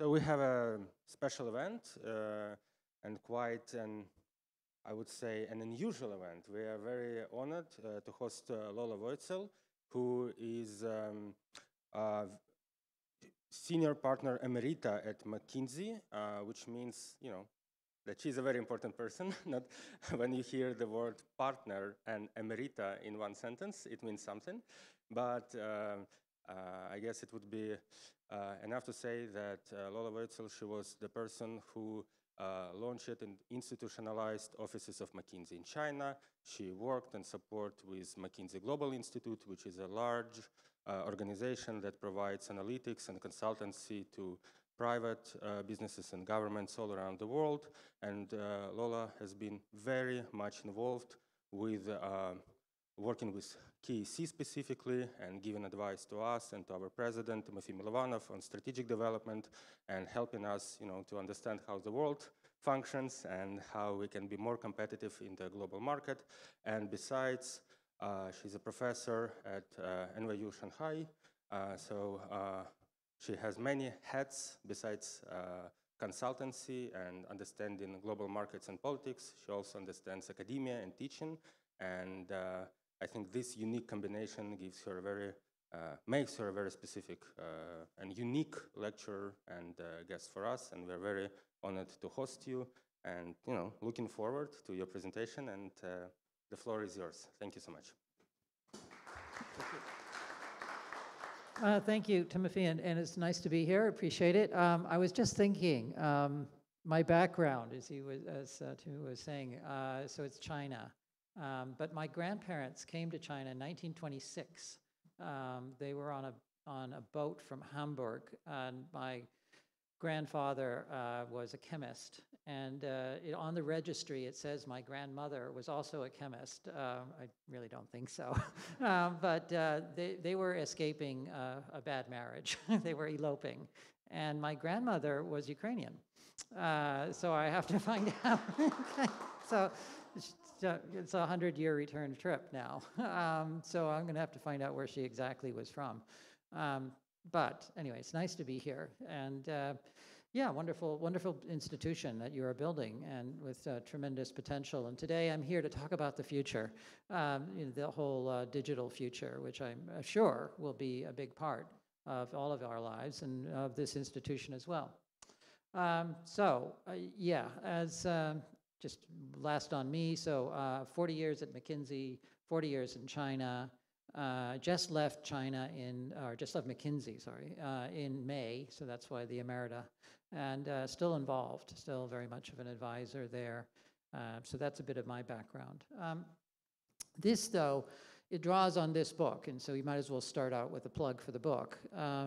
So we have a special event and quite an, I would say, an unusual event. We are very honored to host Lola Votcel, who is senior partner emerita at McKinsey, which means, that she's a very important person. Not when you hear the word partner and emerita in one sentence, it means something. But I guess it would be enough to say that Lola Votcel, she was the person who launched and institutionalized offices of McKinsey in China. She worked and supported with McKinsey Global Institute, which is a large organization that provides analytics and consultancy to private businesses and governments all around the world. And Lola has been very much involved with working with Kyiv specifically and giving advice to us and to our president, Timothy Milovanov, on strategic development and helping us, to understand how the world functions and how we can be more competitive in the global market. And besides, she's a professor at NYU Shanghai, so she has many hats besides consultancy and understanding global markets and politics. She also understands academia and teaching, and I think this unique combination gives her a very, makes her a very specific and unique lecturer and guest for us, and we're very honored to host you, and looking forward to your presentation, and the floor is yours. Thank you so much. Thank you, Timothy, and it's nice to be here. Appreciate it. I was just thinking, my background, as Timothy was saying, so it's China. But my grandparents came to China in 1926. They were on a boat from Hamburg, and my grandfather was a chemist, and on the registry it says my grandmother was also a chemist. I really don't think so, but they were escaping a bad marriage. They were eloping, and my grandmother was Ukrainian, so I have to find out. So it's a 100-year return trip now, so I'm going to have to find out where she exactly was from. But anyway, it's nice to be here, and yeah, wonderful institution that you are building, and with tremendous potential. And today I'm here to talk about the future, the whole digital future, which I'm sure will be a big part of all of our lives and of this institution as well. Yeah, as just last on me, so 40 years at McKinsey, 40 years in China. Just left China just left McKinsey, sorry, in May, so that's why the emerita, and still involved, still very much of an advisor there. So that's a bit of my background. This, though, it draws on this book, and so you might as well start out with a plug for the book,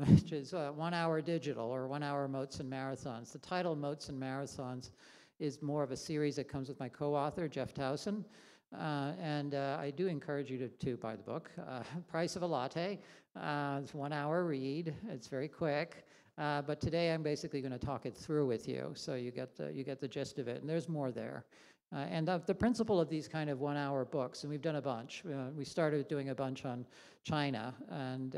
which is 1 Hour Digital, or 1 Hour Moats and Marathons. The title, Moats and Marathons, is more of a series that comes with my co-author, Jeffrey Toussaint. And I do encourage you to buy the book. Price of a latte. It's 1 hour read. It's very quick. But today I'm basically going to talk it through with you, so you get the gist of it. And there's more there. And the principle of these kind of 1 hour books, and we've done a bunch. We started doing a bunch on China, and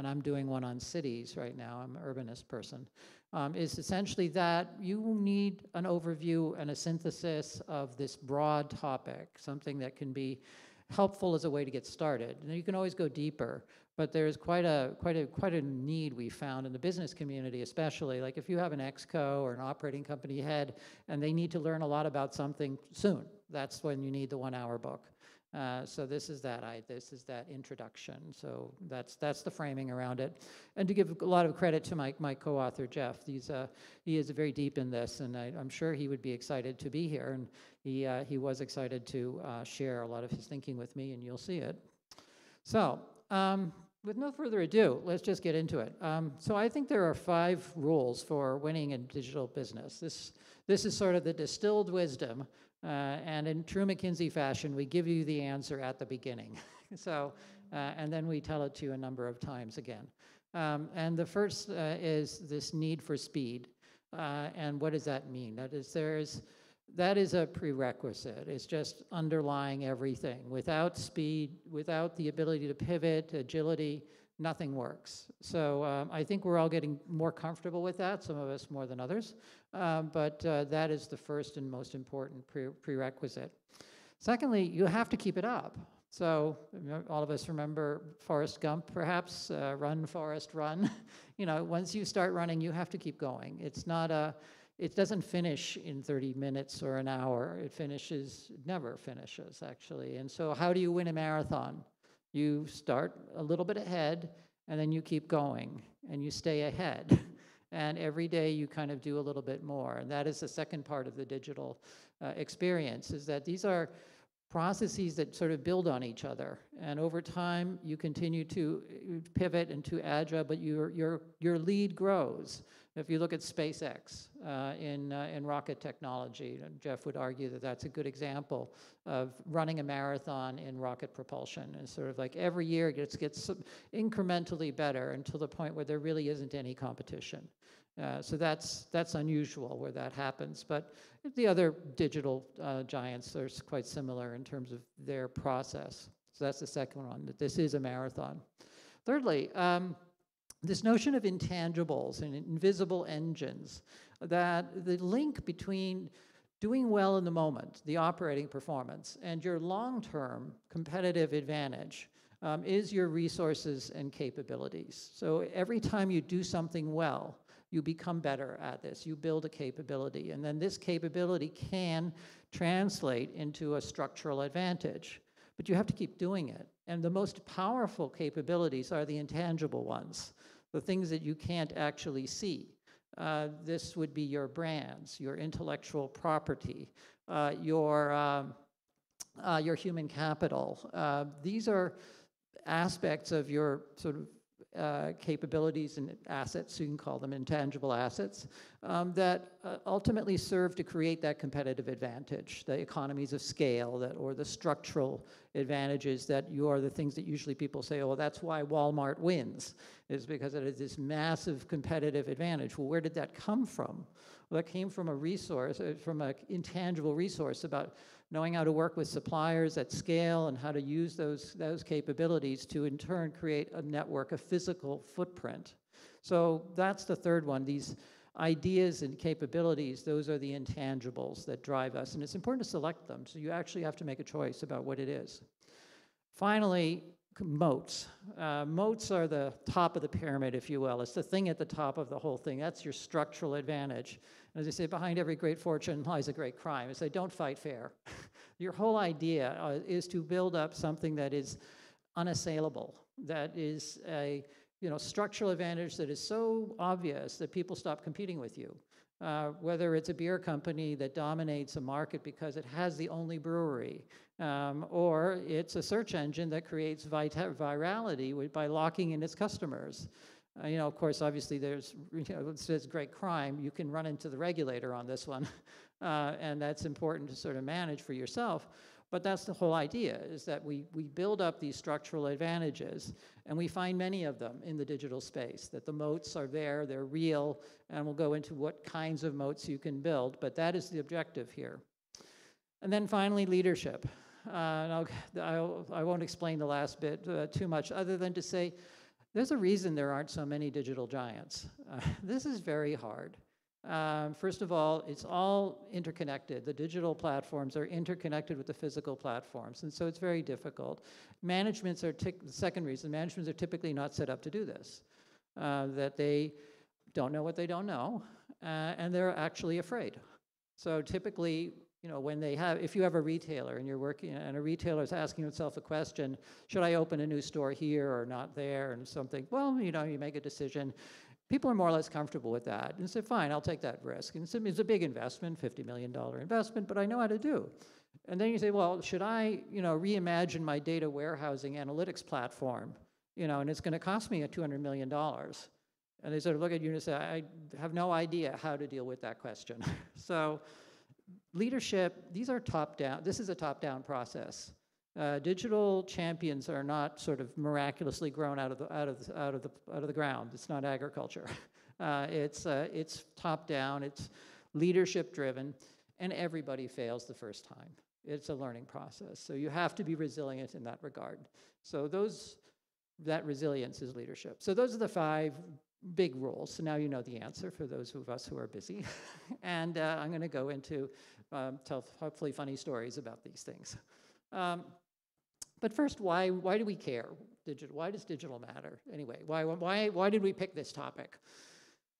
I'm doing one on cities right now. I'm an urbanist person. Is essentially that you need an overview and a synthesis of this broad topic, something that can be helpful as a way to get started. And you can always go deeper, but there's quite a need we found in the business community, especially. Like if you have an exco or an operating company head and they need to learn a lot about something soon, that's when you need the 1 hour book. So this is that introduction. So that's the framing around it. And to give a lot of credit to my co-author, Jeff, he is very deep in this, and I'm sure he would be excited to be here, and he was excited to share a lot of his thinking with me, and you'll see it. So with no further ado, let's just get into it. So I think there are 5 rules for winning in digital business. This is sort of the distilled wisdom. And in true McKinsey fashion, we give you the answer at the beginning. So, and then we tell it to you a number of times again. And the first is this need for speed. And what does that mean? That is a prerequisite. It's just underlying everything. Without speed, without the ability to pivot, agility, nothing works. So I think we're all getting more comfortable with that, some of us more than others, but that is the first and most important prerequisite. Secondly, you have to keep it up. So all of us remember Forrest Gump, perhaps, run, Forrest, run. Once you start running, you have to keep going. It doesn't finish in 30 minutes or an hour. It never finishes, actually. And so how do you win a marathon? You start a little bit ahead, and then you keep going, and you stay ahead. And every day you kind of do a little bit more. And that is the second part of the digital experience, is that these are processes that sort of build on each other. And over time, you continue to pivot and to agile, but your lead grows. If you look at SpaceX in rocket technology, Jeff would argue that that's a good example of running a marathon in rocket propulsion. And sort of like every year it gets incrementally better until the point where there really isn't any competition. So that's unusual where that happens. But the other digital giants are quite similar in terms of their process. So that's the second one, that this is a marathon. Thirdly, this notion of intangibles and invisible engines, that the link between doing well in the moment, the operating performance, and your long-term competitive advantage is your resources and capabilities. So every time you do something well, you become better at this. You build a capability, and then this capability can translate into a structural advantage. But you have to keep doing it. And the most powerful capabilities are the intangible ones, the things that you can't actually see. This would be your brands, your intellectual property, your human capital. These are aspects of your sort of capabilities and assets, so you can call them intangible assets, that ultimately serve to create that competitive advantage, the economies of scale or the structural advantages that are the things that usually people say, oh, well, that's why Walmart wins, is because it has this massive competitive advantage. Well, where did that come from? Well, that came from a resource, from an intangible resource about knowing how to work with suppliers at scale and how to use those capabilities to in turn create a network, a physical footprint. So that's the third one. These ideas and capabilities, those are the intangibles that drive us. And it's important to select them. So you actually have to make a choice about what it is. Finally, moats. Moats are the top of the pyramid, if you will. It's the thing at the top of the whole thing. That's your structural advantage. And as I say, behind every great fortune lies a great crime. It's like, don't fight fair. Your whole idea is to build up something that is unassailable, that is a structural advantage that is so obvious that people stop competing with you. Whether it's a beer company that dominates a market because it has the only brewery, or it's a search engine that creates virality by locking in its customers. Of course, obviously there's, it says great crime, you can run into the regulator on this one, and that's important to sort of manage for yourself. But that's the whole idea, is that we build up these structural advantages, and we find many of them in the digital space, that the moats are there, they're real, and we'll go into what kinds of moats you can build, but that is the objective here. And then finally, leadership. I won't explain the last bit too much, other than to say, there's a reason there aren't so many digital giants. This is very hard. First of all, it's all interconnected. The digital platforms are interconnected with the physical platforms, and so it's very difficult. The second reason, managements are typically not set up to do this, that they don't know what they don't know, and they're actually afraid. So typically, if you have a retailer and you're working, and a retailer is asking itself a question, should I open a new store here or not there, and something, well, you make a decision. People are more or less comfortable with that and say, fine, I'll take that risk. And it's a big investment, $50 million investment, but I know how to do. And then you say, well, should I, reimagine my data warehousing analytics platform, and it's going to cost me $200 million. And they sort of look at you and say, I have no idea how to deal with that question. So leadership, these are top-down. This is a top-down process. Digital champions are not sort of miraculously grown out of the ground. It's not agriculture. It's top-down. It's leadership-driven, and everybody fails the first time. It's a learning process. So you have to be resilient in that regard. So those that resilience is leadership. So those are the 5 big rules. So now you know the answer for those of us who are busy. And I'm going to go into tell hopefully funny stories about these things. But first, why do we care? Why does digital matter anyway? Why did we pick this topic?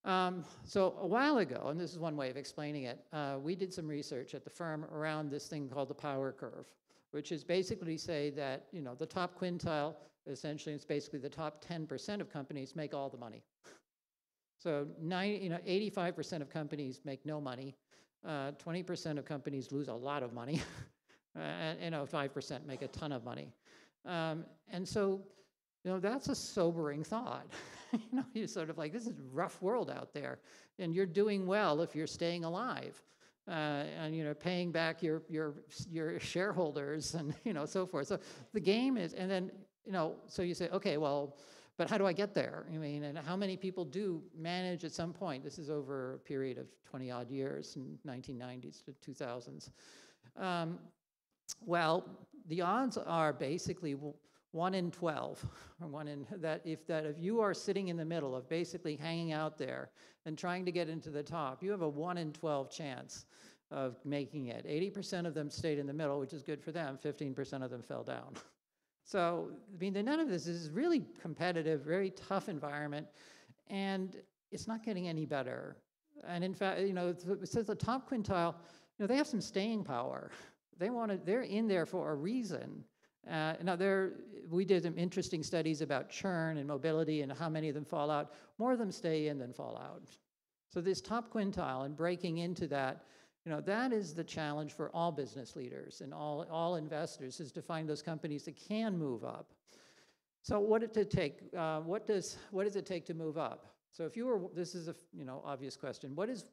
So a while ago, and this is one way of explaining it, we did some research at the firm around this thing called the power curve, which is basically say that, you know, the top quintile, essentially, it's basically the top 10% of companies make all the money. So 85% of companies make no money, 20% of companies lose a lot of money, and 5% make a ton of money. And so, you know, that's a sobering thought. You know, you're sort of like, this is a rough world out there, and you're doing well if you're staying alive, and, you know, paying back your shareholders and, you know, so forth. So the game is, and then, you know, so you say, okay, well, but how do I get there? I mean, and how many people do manage at some point? This is over a period of 20 odd years, in 1990s to 2000s. Well, the odds are basically 1 in 12, or 1 in that if you are sitting in the middle of basically hanging out there and trying to get into the top, you have a 1 in 12 chance of making it. 80% of them stayed in the middle, which is good for them. 15% of them fell down. So, I mean, none of this is really competitive, very tough environment, and it's not getting any better. And in fact, you know, it says the top quintile, you know, they have some staying power. They're in there for a reason. Now, we did some interesting studies about churn and mobility and how many of them fall out. More of them stay in than fall out. So this top quintile and breaking into that, you know, that is the challenge for all business leaders and all investors, is to find those companies that can move up. So what did it take? What does it take to move up? So if you were, this is a, you know, obvious question. What is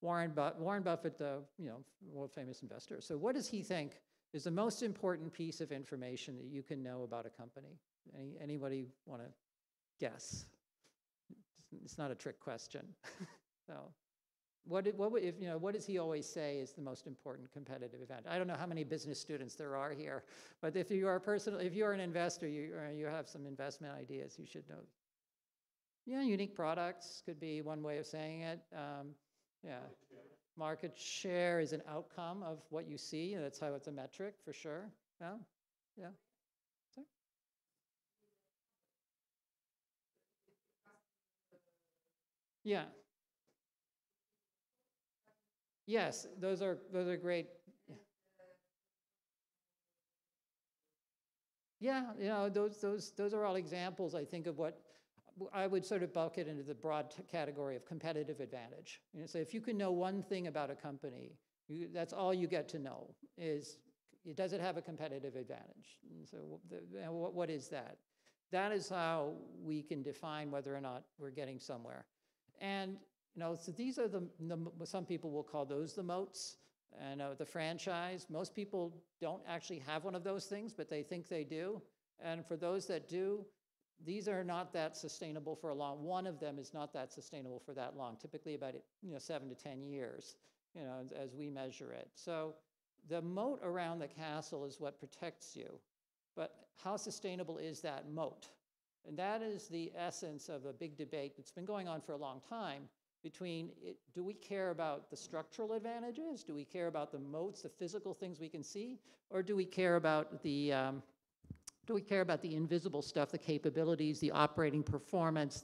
Warren Buffett, the, you know, world famous investor? So what does he think is the most important piece of information that you can know about a company? Anybody want to guess? It's not a trick question. So, what does he always say is the most important competitive advantage? I don't know how many business students there are here, but if you are an investor, you have some investment ideas, you should know. Yeah, unique products could be one way of saying it. Yeah. Market share is an outcome of what you see. That's how it's a metric, for sure. Yeah, yeah. Sorry? Yeah. Yes, those are great. Yeah, you know, those are all examples, I think, of what I would sort of bucket into the broad category of competitive advantage. You know, so if you can know one thing about a company, that's all you get to know, is does it have a competitive advantage? And so what is that? That is how we can define whether or not we're getting somewhere. And, you know, so these are some people will call those the moats. And the franchise, most people don't actually have one of those things, but they think they do. And for those that do, these are not that sustainable for a long. One of them is not that sustainable for that long, typically about 7 to 10 years, you know, as we measure it. So the moat around the castle is what protects you. But how sustainable is that moat? And that is the essence of a big debate that's been going on for a long time between, do we care about the structural advantages? Do we care about the moats, the physical things we can see? Or do we care about the invisible stuff, the capabilities, the operating performance,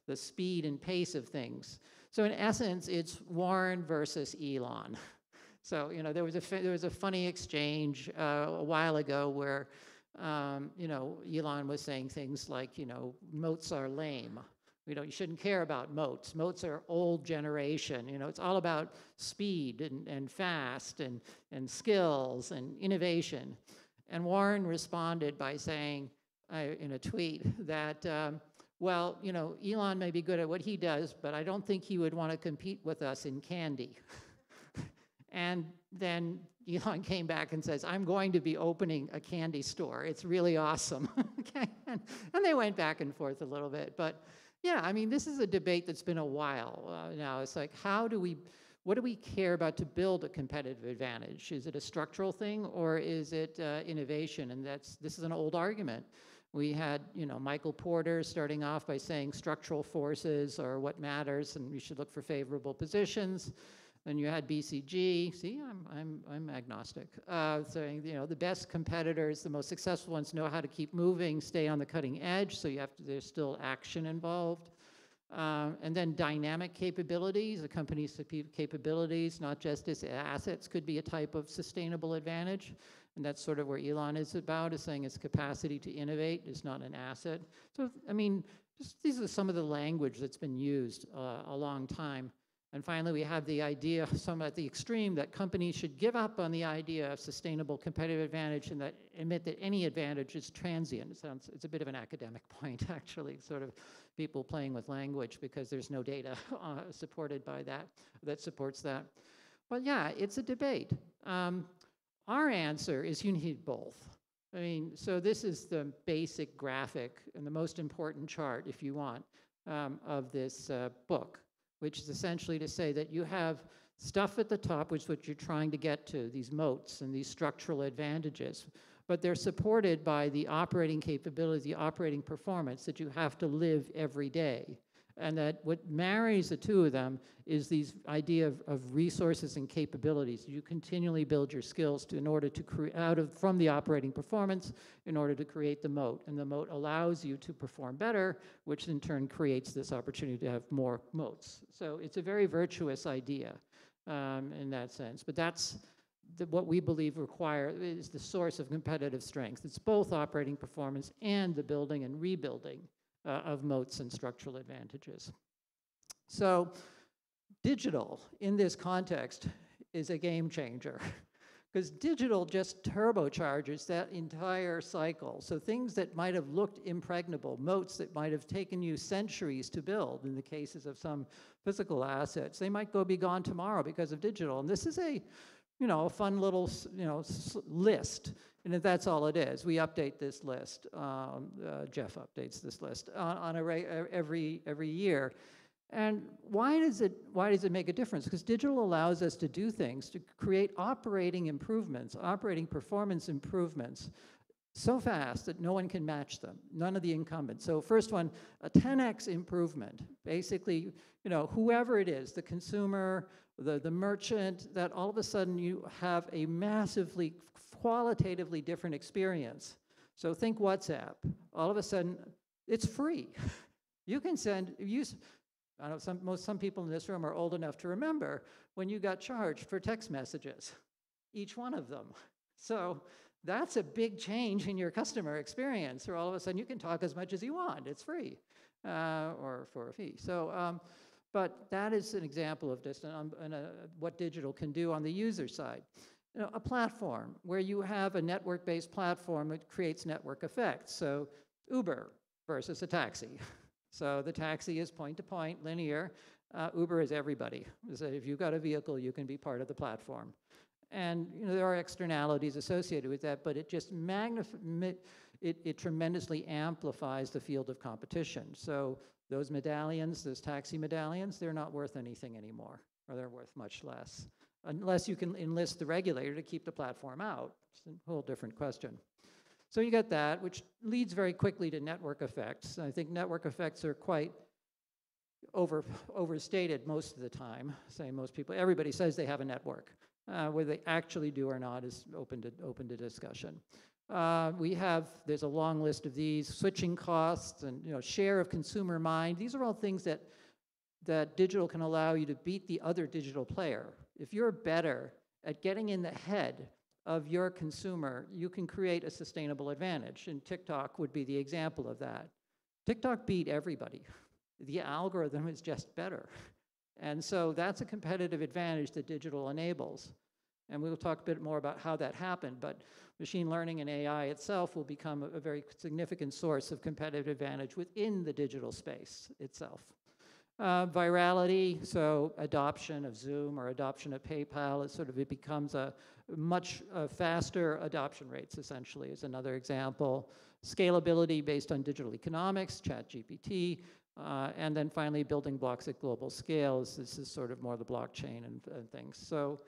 the speed and pace of things? So in essence, it's Warren versus Elon. So, you know, there was a funny exchange a while ago where, you know, Elon was saying things like, you know, moats are lame. You shouldn't care about moats. Moats are old generation. You know, it's all about speed and fast and skills and innovation. And Warren responded by saying in a tweet that, well, you know, Elon may be good at what he does, but I don't think he would want to compete with us in candy. And then Elon came back and says, I'm going to be opening a candy store. It's really awesome. Okay? And they went back and forth a little bit. But yeah, I mean, this is a debate that's been a while now. It's like, what do we care about to build a competitive advantage? Is it a structural thing or is it innovation? And this is an old argument We had, Michael Porter starting off by saying structural forces are what matters, and we should look for favorable positions. Then you had BCG. See, I'm agnostic. Saying, the best competitors, the most successful ones, know how to keep moving, stay on the cutting edge. So there's still action involved. And then dynamic capabilities, a company's capabilities, not just its assets, could be a type of sustainable advantage. And that's sort of where Elon is about, is saying its capacity to innovate is not an asset. So, these are some of the language that's been used a long time. And finally, we have the idea, some at the extreme, that companies should give up on the idea of sustainable competitive advantage and admit that any advantage is transient. It's a bit of an academic point, actually, sort of people playing with language because there's no data supported by that supports that. But yeah, it's a debate. Our answer is you need both. So this is the basic graphic and the most important chart, if you want, of this book, which is essentially to say that you have stuff at the top, which is what you're trying to get to, these moats and these structural advantages, but they're supported by the operating capability, the operating performance that you have to live every day. And that what marries the two of them is these idea of resources and capabilities. You continually build your skills in order to create from the operating performance in order to create the moat. And the moat allows you to perform better, which in turn creates this opportunity to have more moats. So it's a very virtuous idea in that sense. But that's what we believe is the source of competitive strength. It's both operating performance and the building and rebuilding of moats and structural advantages. So digital, in this context, is a game changer because digital just turbocharges that entire cycle. So things that might have looked impregnable, moats that might have taken you centuries to build in the cases of some physical assets, they might be gone tomorrow because of digital. And this is a fun little, list. And if that's all it is, we update this list. Jeff updates this list on every year. And why does it make a difference? Because digital allows us to do things, to create operating improvements, operating performance improvements, so fast that no one can match them, none of the incumbents. So first one, a 10x improvement. Basically, whoever it is, the consumer, the merchant, that all of a sudden you have a massively qualitatively different experience. So think WhatsApp. All of a sudden, it's free. You can I know some people in this room are old enough to remember when you got charged for text messages, each one of them. So that's a big change in your customer experience, where all of a sudden you can talk as much as you want. It's free, or for a fee. So, but that is an example of just what digital can do on the user side. A platform where you have a network-based platform that creates network effects. So Uber versus a taxi. So the taxi is point-to-point, linear. Uber is everybody. So if you've got a vehicle, you can be part of the platform. And there are externalities associated with that, but it just it tremendously amplifies the field of competition. So those medallions, those taxi medallions, they're not worth anything anymore, or they're worth much less, unless you can enlist the regulator to keep the platform out. It's a whole different question. So you get that, which leads very quickly to network effects. I think network effects are quite overstated most of the time. Everybody says they have a network. Whether they actually do or not is open to discussion. There's a long list of these, switching costs and share of consumer mind. These are all things that digital can allow you to beat the other digital player. If you're better at getting in the head of your consumer, you can create a sustainable advantage. And TikTok would be the example of that. TikTok beat everybody. The algorithm is just better. And so that's a competitive advantage that digital enables. And we'll talk a bit more about how that happened, but machine learning and AI itself will become a very significant source of competitive advantage within the digital space itself. Virality, so adoption of Zoom or adoption of PayPal, it becomes a much faster adoption rates, essentially, is another example. Scalability based on digital economics, ChatGPT, and then finally building blocks at global scales. This is sort of more the blockchain and things. So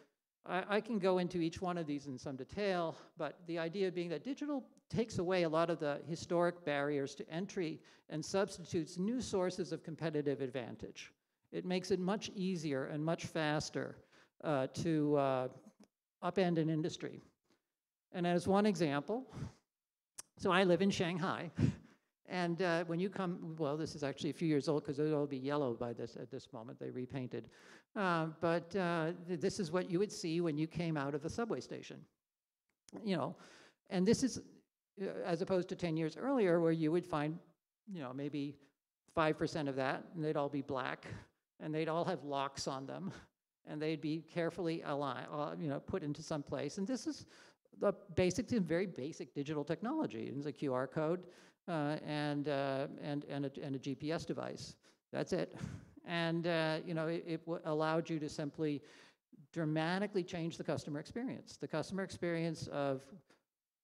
I can go into each one of these in some detail, but the idea being that digital takes away a lot of the historic barriers to entry and substitutes new sources of competitive advantage. It makes it much easier and much faster to upend an industry. And as one example, so I live in Shanghai, and when you come, well, this is actually a few years old because it'll be yellow by at this moment, they repainted. But this is what you would see when you came out of the subway station. You know, and this is, as opposed to 10 years earlier, where you would find, you know, maybe 5% of that, and they'd all be black, and they'd all have locks on them, and they'd be carefully aligned, you know, put into some place. And this is the basic, very basic digital technology. It's a QR code and a GPS device. That's it. And you know, it allowed you to simply dramatically change the customer experience. The customer experience of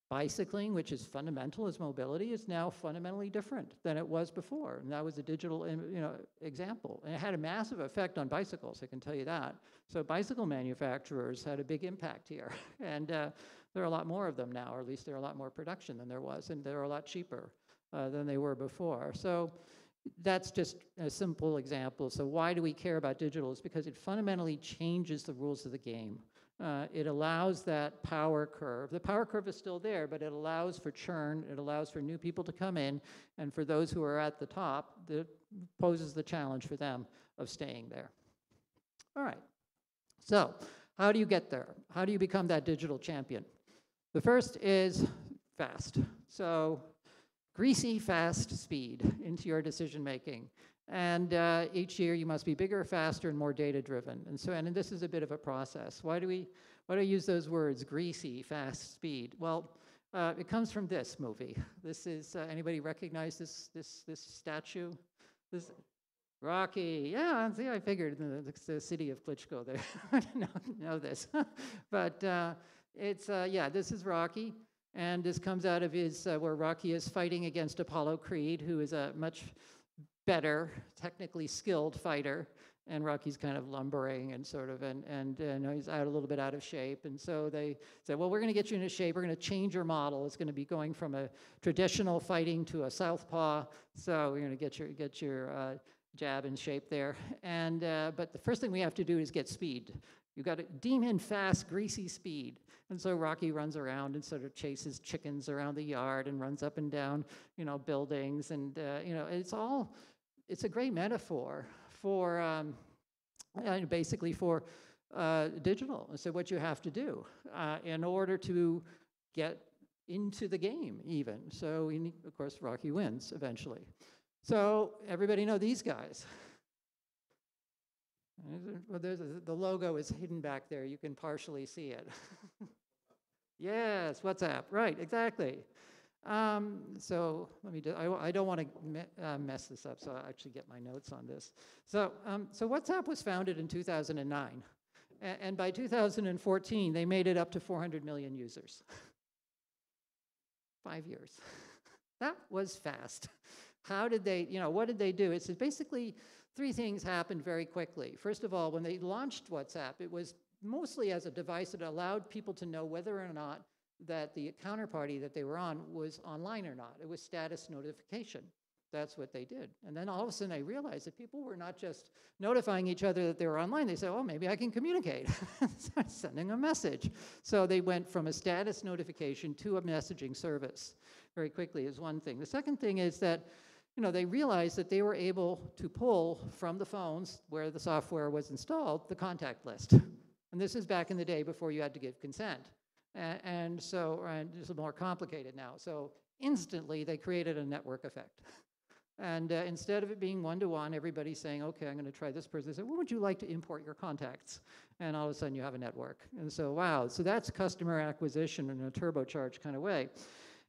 bicycling, which is fundamental as mobility, is now fundamentally different than it was before. And that was a digital, you know, example. And it had a massive effect on bicycles, I can tell you that. So bicycle manufacturers had a big impact here. And there are a lot more of them now, or at least there are a lot more production than there was, and they're a lot cheaper than they were before. So that's just a simple example. So why do we care about digital? It's because it fundamentally changes the rules of the game. It allows that power curve. The power curve is still there, but it allows for churn. It allows for new people to come in. And for those who are at the top, it poses the challenge for them of staying there. All right. So how do you get there? How do you become that digital champion? The first is fast. So greasy, fast speed into your decision making. And each year you must be bigger, faster, and more data-driven. And so, and this is a bit of a process. Why do I use those words, greasy, fast, speed? Well, it comes from this movie. This is, anybody recognize this statue? This Rocky. Yeah, see, I figured the city of Klitschko there. I didn't know this. But it's, yeah, this is Rocky. And this comes out of his, where Rocky is fighting against Apollo Creed, who is a much better, technically skilled fighter, and Rocky's kind of lumbering and sort of, and he's a little bit out of shape. And so they said, well, we're going to get you into shape. We're going to change your model. It's going to be going from a traditional fighting to a southpaw. So we're going to get your jab in shape there. And but the first thing we have to do is get speed. You've got to deem in fast, greasy speed. And so Rocky runs around and sort of chases chickens around the yard and runs up and down, you know, buildings. And, you know, it's a great metaphor for, basically for digital. So what you have to do in order to get into the game even. So, of course, Rocky wins eventually. So everybody know these guys. Well, the logo is hidden back there. You can partially see it. Yes, WhatsApp. Right, exactly. So let me I don't want to mess this up, so I'll actually get my notes on this. So WhatsApp was founded in 2009. And by 2014, they made it up to 400 million users. 5 years. That was fast. How did they, you know, what did they do? It's basically three things happened very quickly. First of all, when they launched WhatsApp, it was mostly as a device that allowed people to know whether or not that the counterparty that they were on was online or not. It was status notification. That's what they did. And then all of a sudden they realized that people were not just notifying each other that they were online. They said, oh, maybe I can communicate. Start sending a message. So they went from a status notification to a messaging service very quickly is one thing. The second thing is that, you know, they realized that they were able to pull from the phones where the software was installed the contact list. And this is back in the day before you had to give consent. And so it's more complicated now. So instantly they created a network effect. And instead of it being one-to-one, everybody's saying, okay, I'm going to try this person. They say, well, would you like to import your contacts? And all of a sudden you have a network. And so, wow, so that's customer acquisition in a turbocharged kind of way.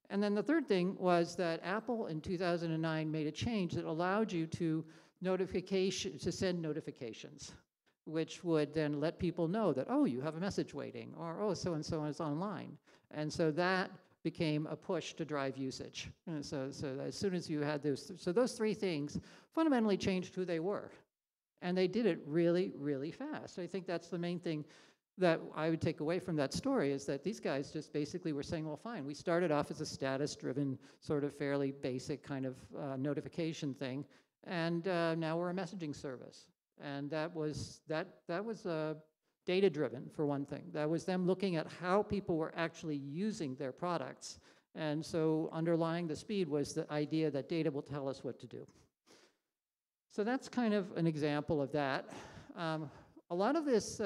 And then the third thing was that Apple in 2009 made a change that allowed you to send notifications, which would then let people know that, oh, you have a message waiting, or oh, so-and-so is online. And so that became a push to drive usage. And so as soon as you had those three things fundamentally changed who they were. And they did it really, really fast. I think that's the main thing that I would take away from that story is that these guys just basically were saying, well, fine, we started off as a status-driven, sort of fairly basic kind of notification thing, and now we're a messaging service. And that was data-driven, for one thing. That was them looking at how people were actually using their products. And so underlying the speed was the idea that data will tell us what to do. So that's kind of an example of that. A lot of this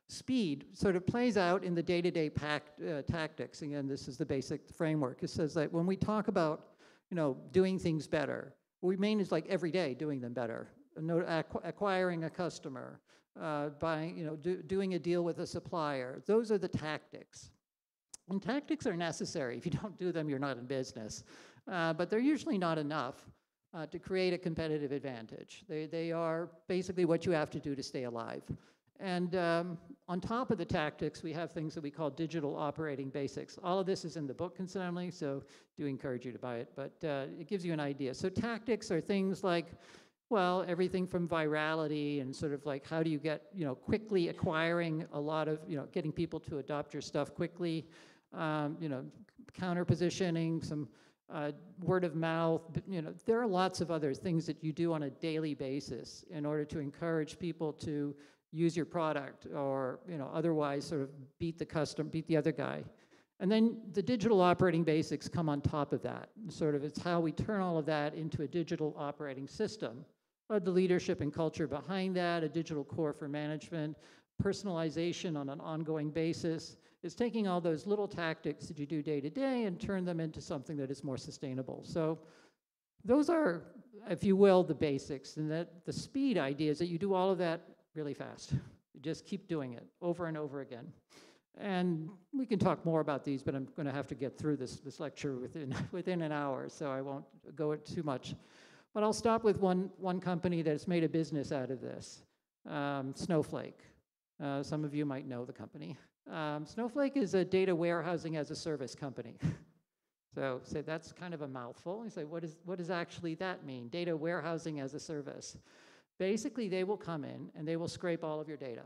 speed sort of plays out in the day-to-day tactics. Again, this is the basic framework. It says that when we talk about, doing things better, what we mean is like every day doing them better. Acquiring a customer, buying, doing a deal with a supplier. Those are the tactics. And tactics are necessary. If you don't do them, you're not in business. But they're usually not enough to create a competitive advantage. They are basically what you have to do to stay alive. And on top of the tactics, we have things that we call digital operating basics. All of this is in the book, incidentally, so do encourage you to buy it, but it gives you an idea. So tactics are things like, well, everything from virality and sort of like how do you get, quickly acquiring a lot of, getting people to adopt your stuff quickly, counter positioning, some word of mouth, there are lots of other things that you do on a daily basis in order to encourage people to use your product or, otherwise sort of beat the other guy. And then the digital operating basics come on top of that. Sort of it's how we turn all of that into a digital operating system. The leadership and culture behind that, a digital core for management, personalization on an ongoing basis. It's taking all those little tactics that you do day to day and turn them into something that is more sustainable. So those are, if you will, the basics. And that the speed idea is that you do all of that really fast. You just keep doing it over and over again. And we can talk more about these, but I'm going to have to get through this lecture within an hour, so I won't go into too much. But I'll stop with one company that's made a business out of this, Snowflake. Some of you might know the company. Snowflake is a data warehousing as a service company. So that's kind of a mouthful. You say, what does actually that mean? Data warehousing as a service. Basically, they will come in and they will scrape all of your data.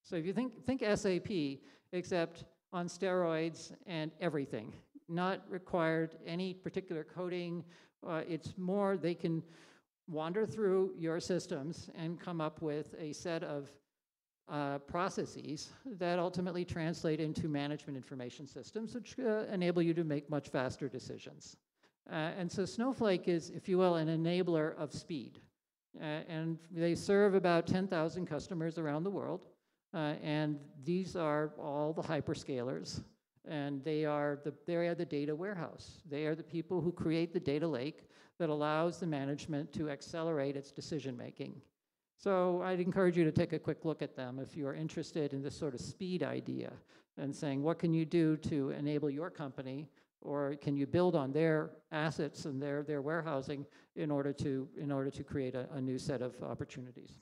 So if you think SAP, except on steroids and everything, not required any particular coding. It's more they can wander through your systems and come up with a set of processes that ultimately translate into management information systems, which enable you to make much faster decisions. And so Snowflake is, if you will, an enabler of speed. And they serve about 10,000 customers around the world. And these are all the hyperscalers. And they are the data warehouse. They are the people who create the data lake that allows the management to accelerate its decision making. So I'd encourage you to take a quick look at them if you are interested in this sort of speed idea and saying, what can you do to enable your company, or can you build on their assets and their warehousing in order to create a new set of opportunities.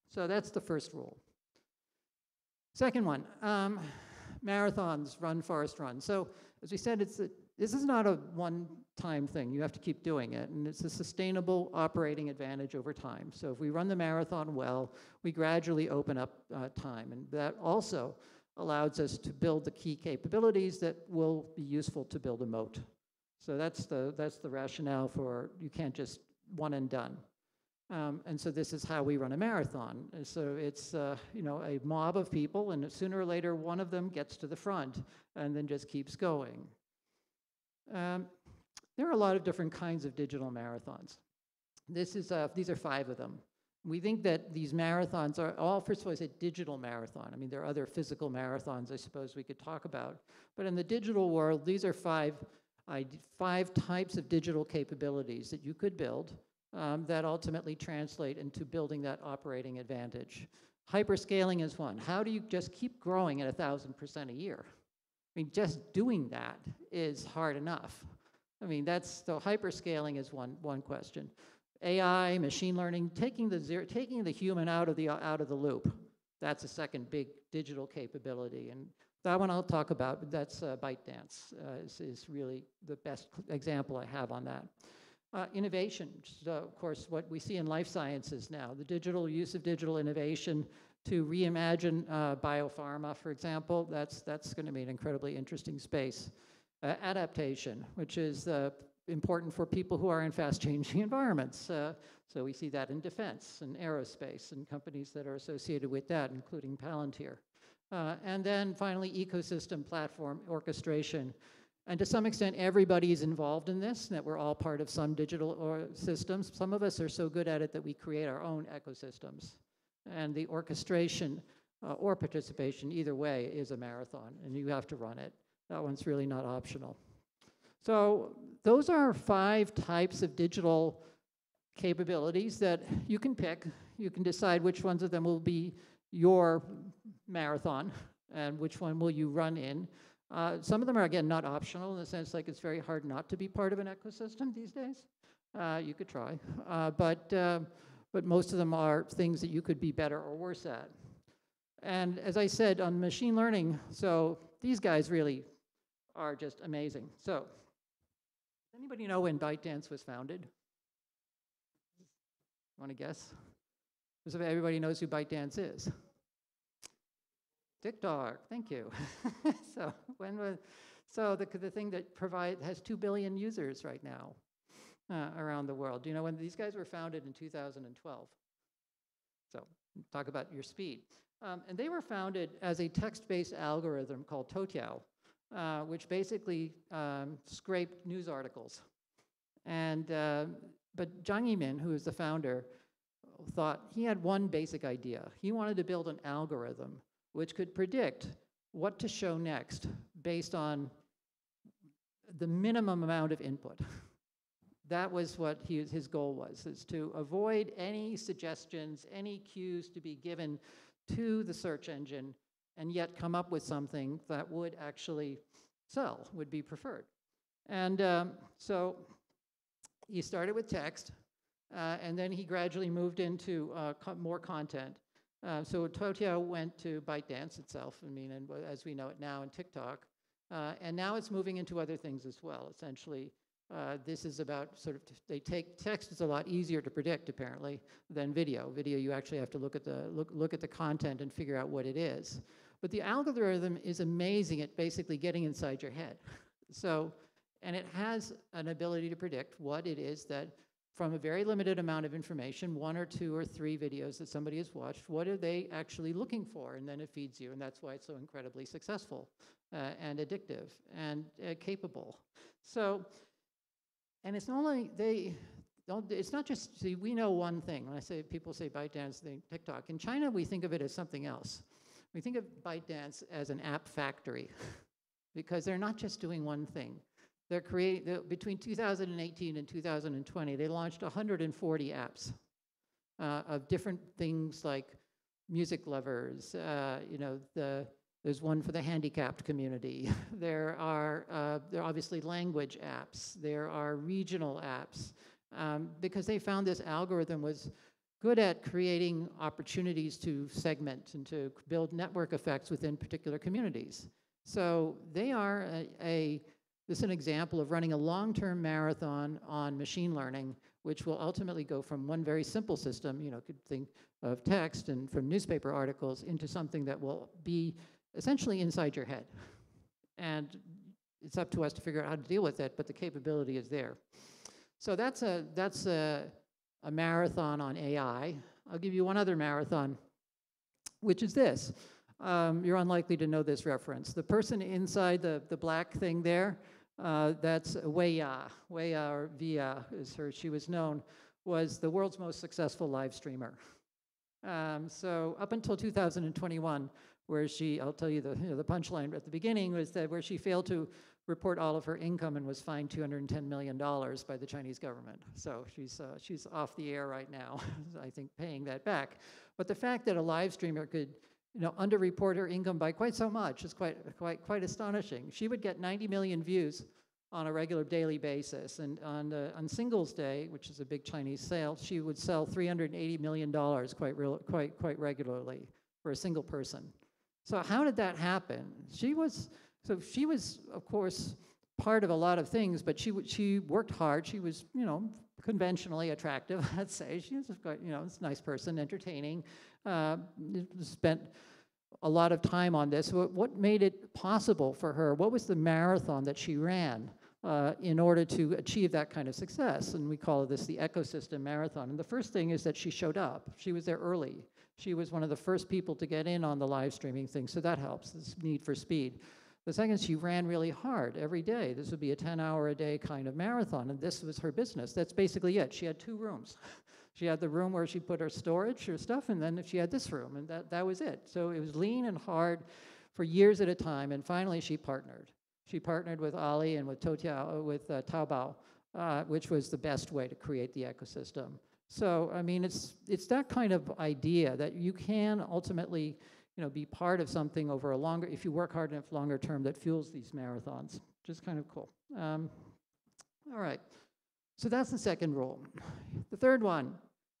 So that's the first rule. Second one, marathons, run, Forrest, run. So as we said, this is not a one-time thing. You have to keep doing it, and it's a sustainable operating advantage over time. So if we run the marathon well, we gradually open up time, and that also allows us to build the key capabilities that will be useful to build a moat. So that's the rationale for you can't just one and done. And so this is how we run a marathon. And so it's a mob of people, and sooner or later one of them gets to the front and then just keeps going. There are a lot of different kinds of digital marathons. These are 5 of them. We think that these marathons are all, first of all, it's a digital marathon. I mean, there are other physical marathons I suppose we could talk about. But in the digital world, these are 5 types of digital capabilities that you could build that ultimately translate into building that operating advantage. Hyperscaling is one. How do you just keep growing at 1,000% a year? I mean, just doing that is hard enough. I mean, so hyperscaling is one question. AI, machine learning, taking the human out of the loop. That's a second big digital capability, and that one I'll talk about. But that's ByteDance is really the best example I have on that. Innovation, which is, of course, what we see in life sciences now, the use of digital innovation to reimagine biopharma, for example. That's going to be an incredibly interesting space. Adaptation, which is important for people who are in fast-changing environments. So we see that in defense and aerospace and companies that are associated with that, including Palantir. And then finally, ecosystem platform orchestration. And to some extent, everybody's involved in this, that we're all part of some digital systems. Some of us are so good at it that we create our own ecosystems. And the orchestration or participation, either way, is a marathon, and you have to run it. That one's really not optional. So those are 5 types of digital capabilities that you can pick. You can decide which ones of them will be your marathon and which one will you run in. Some of them are, again, not optional in the sense like it's very hard not to be part of an ecosystem these days. You could try, but most of them are things that you could be better or worse at. And as I said, on machine learning, so these guys really are just amazing. So, does anybody know when ByteDance was founded? Want to guess? Because everybody knows who ByteDance is. TikTok, thank you. So the thing that has 2 billion users right now around the world. You know, when these guys were founded in 2012. So talk about your speed. And they were founded as a text-based algorithm called Toutiao, which basically scraped news articles. And but Zhang Yimin, who is the founder, thought he had one basic idea. He wanted to build an algorithm which could predict what to show next based on the minimum amount of input. That was what his goal was, is to avoid any suggestions, any cues to be given to the search engine, and yet come up with something that would actually sell, would be preferred. And so he started with text, and then he gradually moved into more content. So Toutiao went to ByteDance itself, I mean, and as we know it now, and TikTok. And now it's moving into other things as well. Essentially, this is about sort of, they take text is a lot easier to predict, apparently, than video. Video, you actually have to look at the content and figure out what it is. But the algorithm is amazing at basically getting inside your head. So, and it has an ability to predict what it is that, from a very limited amount of information, 1 or 2 or 3 videos that somebody has watched, what are they actually looking for? And then it feeds you, and that's why it's so incredibly successful and addictive and capable. So, and it's not only it's not just, see, we know one thing. When I say, people say ByteDance, they TikTok. In China, we think of it as something else. We think of ByteDance as an app factory because they're not just doing one thing. They're between 2018 and 2020, they launched 140 apps of different things like music lovers. You know, there's one for the handicapped community. There are obviously language apps. There are regional apps because they found this algorithm was good at creating opportunities to segment and to build network effects within particular communities. So they are this is an example of running a long-term marathon on machine learning, which will ultimately go from one very simple system, you know, could think of text and from newspaper articles, into something that will be essentially inside your head. And it's up to us to figure out how to deal with it, but the capability is there. So that's a marathon on AI. I'll give you one other marathon, which is this. You're unlikely to know this reference. The person inside the black thing there, that's Wei Ya. Wei Ya, or Via is her, she was known, was the world's most successful live streamer. So up until 2021, where I'll tell you the punchline at the beginning, was that where she failed to report all of her income and was fined $210 million by the Chinese government. So she's off the air right now, I think, paying that back. But the fact that a live streamer could, you know, underreport her income by quite so much is quite astonishing. She would get 90 million views on a regular daily basis, and on Singles Day, which is a big Chinese sale, she would sell $380 million quite regularly for a single person. So how did that happen? She was, of course, part of a lot of things, but she worked hard. She was, you know, conventionally attractive, I'd say. She was, you know, a nice person, entertaining, spent a lot of time on this. What made it possible for her? What was the marathon that she ran in order to achieve that kind of success? And we call this the ecosystem marathon. And the first thing is that she showed up. She was there early. She was one of the first people to get in on the live streaming thing, so that helps, this need for speed. The second is she ran really hard every day. This would be a 10-hour-a-day kind of marathon, and this was her business. That's basically it. She had 2 rooms. She had the room where she put her storage, her stuff, and then she had this room, and that was it. So it was lean and hard for years at a time, and finally she partnered. She partnered with Ali and with Taobao, which was the best way to create the ecosystem. So, I mean, it's that kind of idea that you can ultimately, you know, be part of something over a longer, if you work hard enough longer term, that fuels these marathons, which is kind of cool. All right, so that's the second rule. The third one,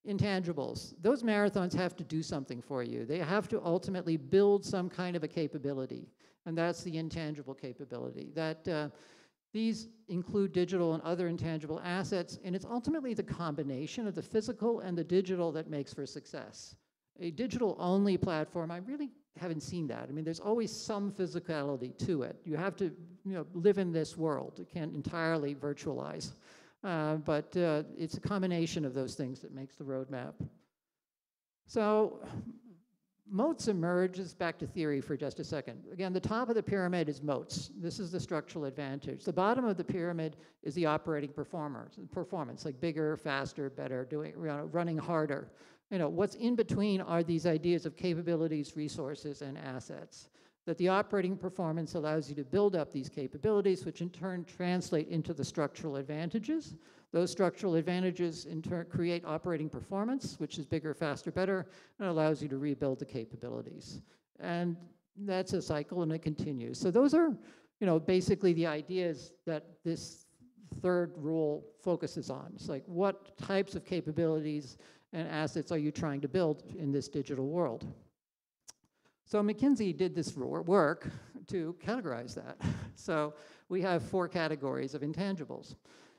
intangibles. Those marathons have to do something for you. They have to ultimately build some kind of a capability, and that's the intangible capability. That these include digital and other intangible assets, and it's ultimately the combination of the physical and the digital that makes for success. A digital-only platform, I really haven't seen that. I mean, there's always some physicality to it. You have to, you know, live in this world. You can't entirely virtualize. But it's a combination of those things that makes the roadmap. So moats emerge, just back to theory for just a second. Again, the top of the pyramid is moats. This is the structural advantage. The bottom of the pyramid is the operating performance, like bigger, faster, better, doing, you know, running harder. You know, what's in between are these ideas of capabilities, resources, and assets. That the operating performance allows you to build up these capabilities, which in turn translate into the structural advantages. Those structural advantages in turn create operating performance, which is bigger, faster, better, and allows you to rebuild the capabilities. And that's a cycle, and it continues. So those are, you know, basically the ideas that this third rule focuses on. It's like, what types of capabilities and assets are you trying to build in this digital world? So McKinsey did this work to categorize that. So we have 4 categories of intangibles.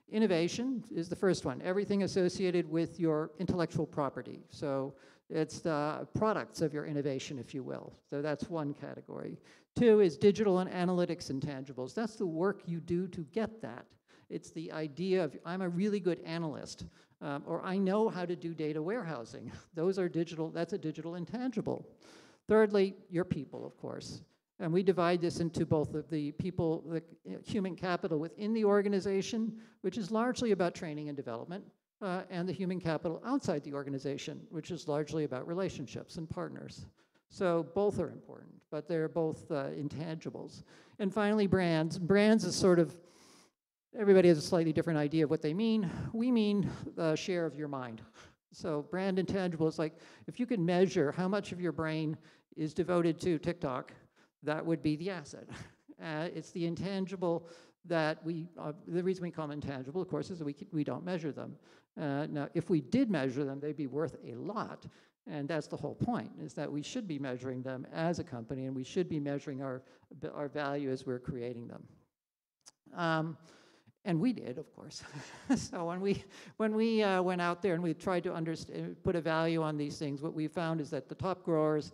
Innovation is the first one, everything associated with your intellectual property. So it's the products of your innovation, if you will. So that's one category. 2 is digital and analytics intangibles. That's the work you do to get that. It's the idea of, I'm a really good analyst, or I know how to do data warehousing. Those are digital, that's a digital intangible. Thirdly, your people, of course. And we divide this into both of the people, the human capital within the organization, which is largely about training and development, and the human capital outside the organization, which is largely about relationships and partners. So both are important, but they're both intangibles. And finally, brands. Brands is sort of, everybody has a slightly different idea of what they mean. We mean the share of your mind. So brand intangible is like, if you can measure how much of your brain is devoted to TikTok, that would be the asset. It's the intangible that the reason we call them intangible, of course, is that we don't measure them. Now, if we did measure them, they'd be worth a lot. And that's the whole point, is that we should be measuring them as a company, and we should be measuring our value as we're creating them. And we did, of course. So when we went out there and we tried to put a value on these things, what we found is that the top growers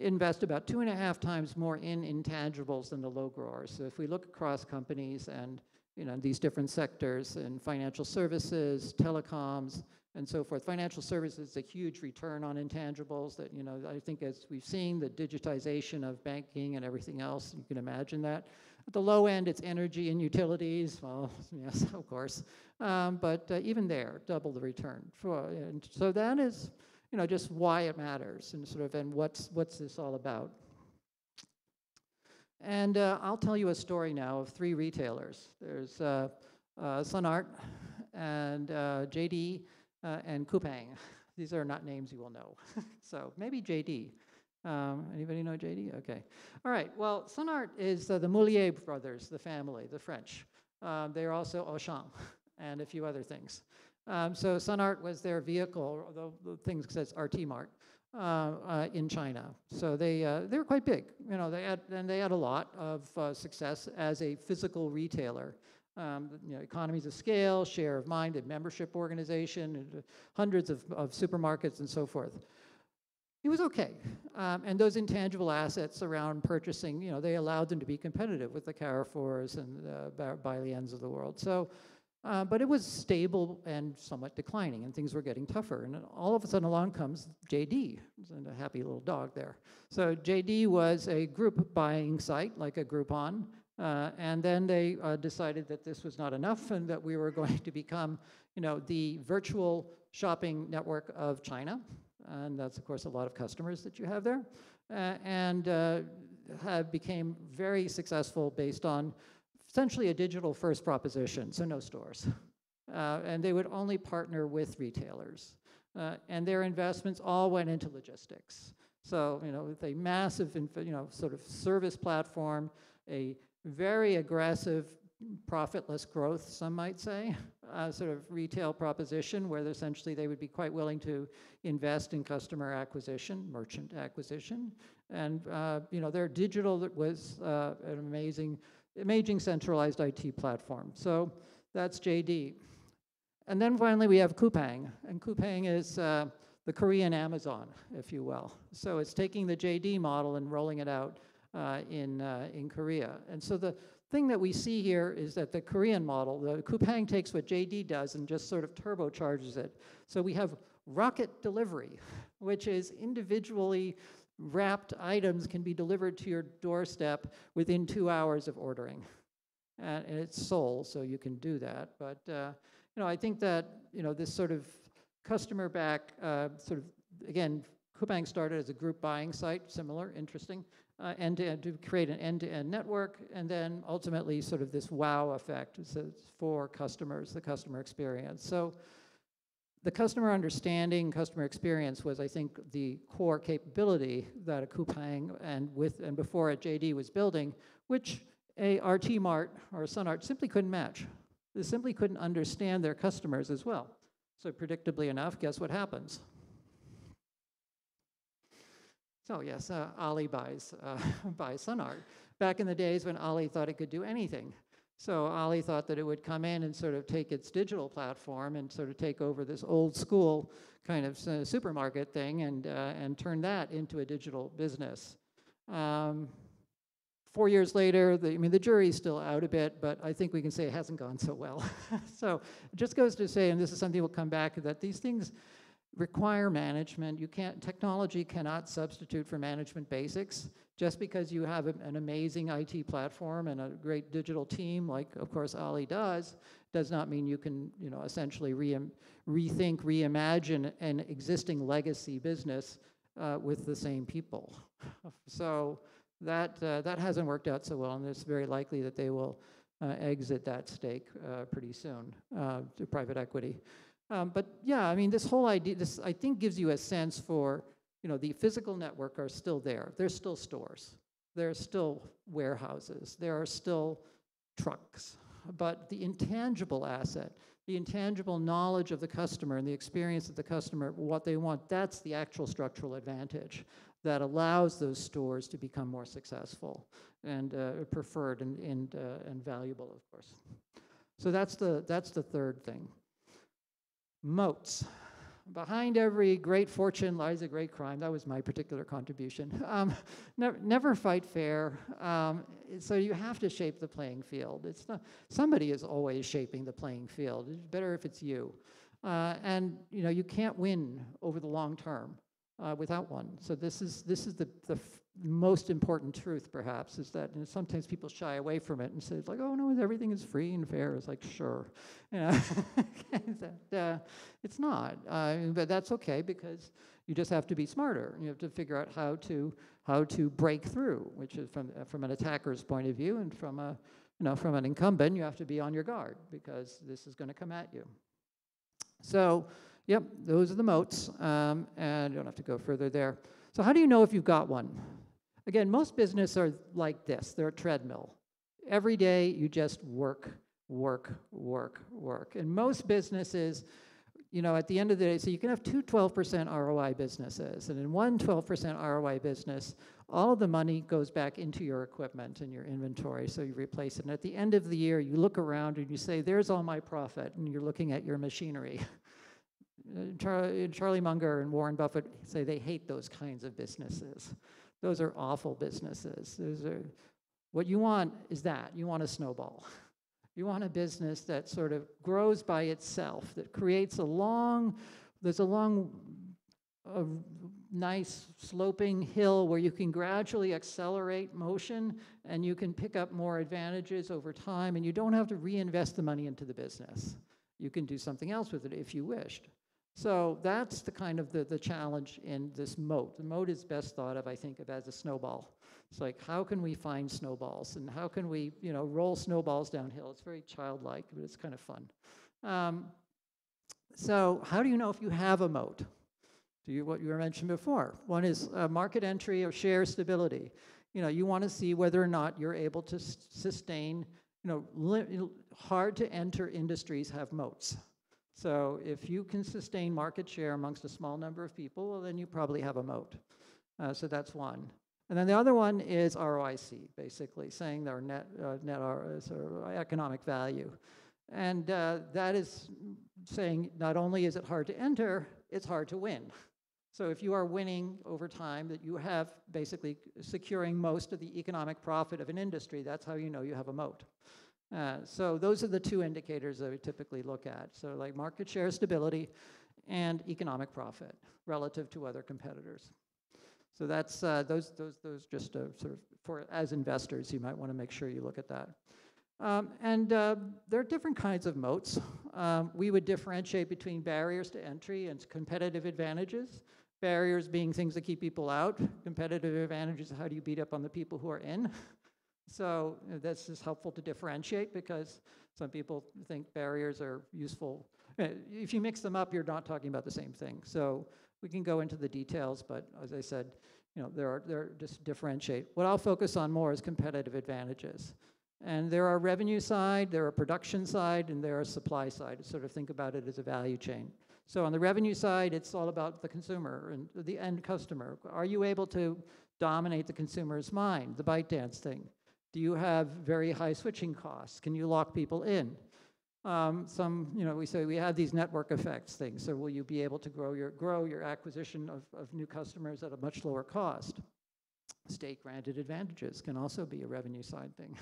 invest about 2.5 times more in intangibles than the low growers. So if we look across companies and, you know, these different sectors in financial services, telecoms, and so forth, financial services is a huge return on intangibles that, you know, I think as we've seen the digitization of banking and everything else, you can imagine that. At the low end, it's energy and utilities. Well, yes, of course. But even there, double the return. And so that is, you know, just why it matters and sort of, and what's this all about. And I'll tell you a story now of 3 retailers. There's Sun Art and JD and Coupang. These are not names you will know. So maybe JD. Anybody know JD? Okay. All right. Well, Sun Art is the Moulier brothers, the family, the French. They're also Auchan and a few other things. So Sun Art was their vehicle, the thing says RT Mart, in China. So they were quite big. You know, they had a lot of success as a physical retailer. You know, economies of scale, share of mind, a membership organization, and hundreds of supermarkets and so forth. It was okay. And those intangible assets around purchasing, you know, they allowed them to be competitive with the Carrefours and Bailians of the world. So, but it was stable and somewhat declining, and things were getting tougher. And then all of a sudden along comes JD, and a happy little dog there. So JD was a group buying site, like a Groupon, and then they decided that this was not enough and that we were going to become, you know, the virtual shopping network of China. And that's, of course, a lot of customers that you have there, and became very successful based on essentially a digital-first proposition, so no stores. And they would only partner with retailers. And their investments all went into logistics. So, you know, with a massive, you know, sort of service platform, a very aggressive profitless growth, some might say, sort of retail proposition where essentially they would be quite willing to invest in customer acquisition, merchant acquisition. And, you know, their digital was an amazing centralized IT platform. So that's JD. And then finally we have Coupang. And Coupang is the Korean Amazon, if you will. So it's taking the JD model and rolling it out in Korea. And so the thing that we see here is that the Korean model, the Coupang takes what JD does and just sort of turbocharges it. So we have rocket delivery, which is individually wrapped items can be delivered to your doorstep within 2 hours of ordering. And it's Seoul, so you can do that. But, you know, I think that, you know, this sort of customer back, sort of, again, Coupang started as a group buying site, similar, interesting, end-to-end, to create an end-to-end network, and then ultimately sort of this wow effect for customers, the customer experience. So the customer understanding, customer experience was, I think, the core capability that a Coupang and before at JD was building, which a RT Mart or a SunArt simply couldn't match. They simply couldn't understand their customers as well. So predictably enough, guess what happens? So yes, Ali buys SunArt. Back in the days when Ali thought it could do anything. So Ali thought that it would come in and sort of take its digital platform and sort of take over this old school kind of supermarket thing and turn that into a digital business. 4 years later, the jury's still out a bit, but I think we can say it hasn't gone so well. So it just goes to say, and this is something we'll come back to, that these things require management. Technology cannot substitute for management basics. Just because you have an amazing IT platform and a great digital team, like of course Ali does not mean you can, you know, essentially rethink, reimagine an existing legacy business with the same people. So that hasn't worked out so well, and it's very likely that they will exit that stake pretty soon to private equity. But yeah, I mean, this whole idea, this I think gives you a sense for, you know, the physical network are still there. There's still stores. There are still warehouses. There are still trucks. But the intangible asset, the intangible knowledge of the customer and the experience of the customer, what they want, that's the actual structural advantage that allows those stores to become more successful and preferred and valuable, of course. So that's the third thing. Moats. Behind every great fortune lies a great crime. That was my particular contribution. Never fight fair. So you have to shape the playing field. It's not, somebody is always shaping the playing field. It's better if it's you. And you know, you can't win over the long term without one. So this is the most important truth, perhaps, is that, you know, sometimes people shy away from it and say, like, oh no, everything is free and fair. It's like, sure, you know, it's not, but that's okay, because you just have to be smarter. You have to figure out how to break through, which is from an attacker's point of view, and from an incumbent, you have to be on your guard, because this is going to come at you. So, yep, those are the moats, and you don't have to go further there. So how do you know if you've got one? Again, most businesses are like this. They're a treadmill. Every day you just work. And most businesses you know, at the end of the day, so you can have two 12% ROI businesses, and in one 12% ROI business, all of the money goes back into your equipment and your inventory, so you replace it. And at the end of the year, you look around and you say, there's all my profit, and you're looking at your machinery. Charlie Munger and Warren Buffett say they hate those kinds of businesses. Those are awful businesses. What you want is that. You want a snowball. You want a business that sort of grows by itself, that creates a nice sloping hill where you can gradually accelerate motion and you can pick up more advantages over time, and you don't have to reinvest the money into the business. You can do something else with it if you wished. So that's the kind of the challenge in this moat. The moat is best thought of, I think, of as a snowball. It's like, how can we find snowballs, and how can we, you know, roll snowballs downhill? It's very childlike, but it's kind of fun. So how do you know if you have a moat? What you mentioned before. One is market entry or share stability. You know, you want to see whether or not you're able to sustain, you know, hard to enter industries have moats. So if you can sustain market share amongst a small number of people, well, then you probably have a moat. So that's one. And then the other one is ROIC, basically, saying their net economic value. And that is saying not only is it hard to enter, it's hard to win. So if you are winning over time, that you have basically securing most of the economic profit of an industry, that's how you know you have a moat. So those are the two indicators that we typically look at. So like market share stability and economic profit relative to other competitors. So that's those just sort of for as investors, you might want to make sure you look at that. There are different kinds of moats. We would differentiate between barriers to entry and competitive advantages. Barriers being things that keep people out. Competitive advantages, how do you beat up on the people who are in? So this is helpful to differentiate because some people think barriers are useful. If you mix them up, you're not talking about the same thing. So we can go into the details, but as I said, you know, they're just differentiate. What I'll focus on more is competitive advantages. And there are revenue side, there are production side, and there are supply side. Sort of think about it as a value chain. So on the revenue side, it's all about the consumer and the end customer. Are you able to dominate the consumer's mind, the ByteDance thing? Do you have very high switching costs? Can you lock people in? You know, we say we have these network effects things. So will you be able to grow your acquisition of new customers at a much lower cost? State-granted advantages can also be a revenue side thing.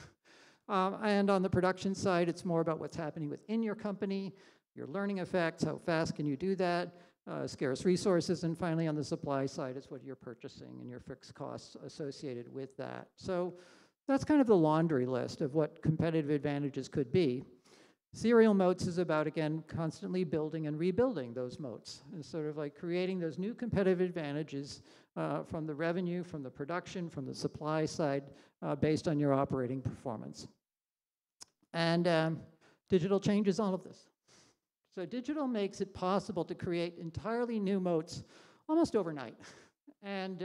And on the production side, it's more about what's happening within your company, your learning effects, how fast can you do that, scarce resources, and finally on the supply side, it's what you're purchasing and your fixed costs associated with that. So that's kind of the laundry list of what competitive advantages could be. Serial moats is about, again, constantly building and rebuilding those moats. And sort of like creating those new competitive advantages from the revenue, from the production, from the supply side, based on your operating performance. And digital changes all of this. So digital makes it possible to create entirely new moats almost overnight. And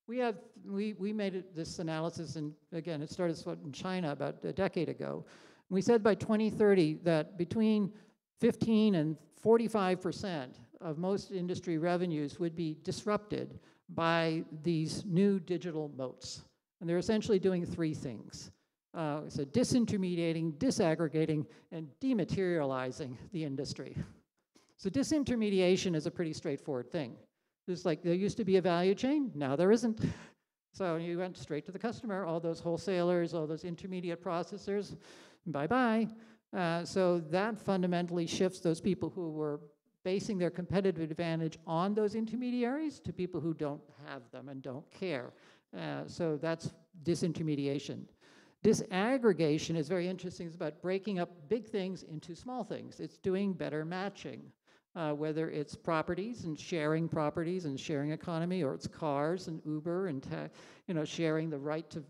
we made this analysis, and again, it started in China about a decade ago. We said by 2030 that between 15 and 45% of most industry revenues would be disrupted by these new digital moats. And they're essentially doing three things. So disintermediating, disaggregating, and dematerializing the industry. So disintermediation is a pretty straightforward thing. It's like there used to be a value chain, now there isn't. So you went straight to the customer, all those wholesalers, all those intermediate processors, bye-bye. So that fundamentally shifts those people who were basing their competitive advantage on those intermediaries to people who don't have them and don't care. So that's disintermediation. Disaggregation is very interesting. It's about breaking up big things into small things. It's doing better matching, whether it's properties and sharing economy, or it's cars and Uber and sharing the right to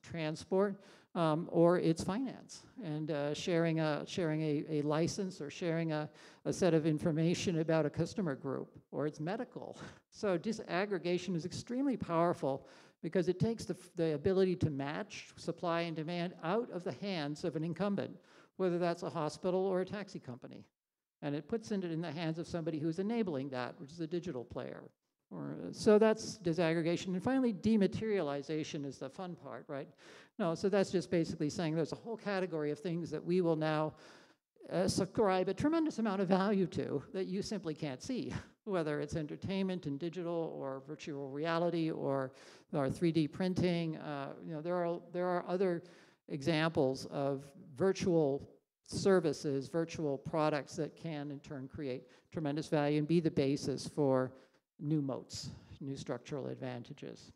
transport, or it's finance and sharing a license, or sharing a set of information about a customer group, or it's medical. So disaggregation is extremely powerful because it takes the ability to match supply and demand out of the hands of an incumbent, whether that's a hospital or a taxi company. And it puts it in the hands of somebody who's enabling that, which is a digital player. So that's disaggregation. And finally, dematerialization is the fun part, right? No, so that's just basically saying there's a whole category of things that we will now ascribe a tremendous amount of value to that you simply can't see, whether it's entertainment and digital or virtual reality or 3D printing. There are other examples of virtual services, virtual products that can in turn create tremendous value and be the basis for new moats, new structural advantages.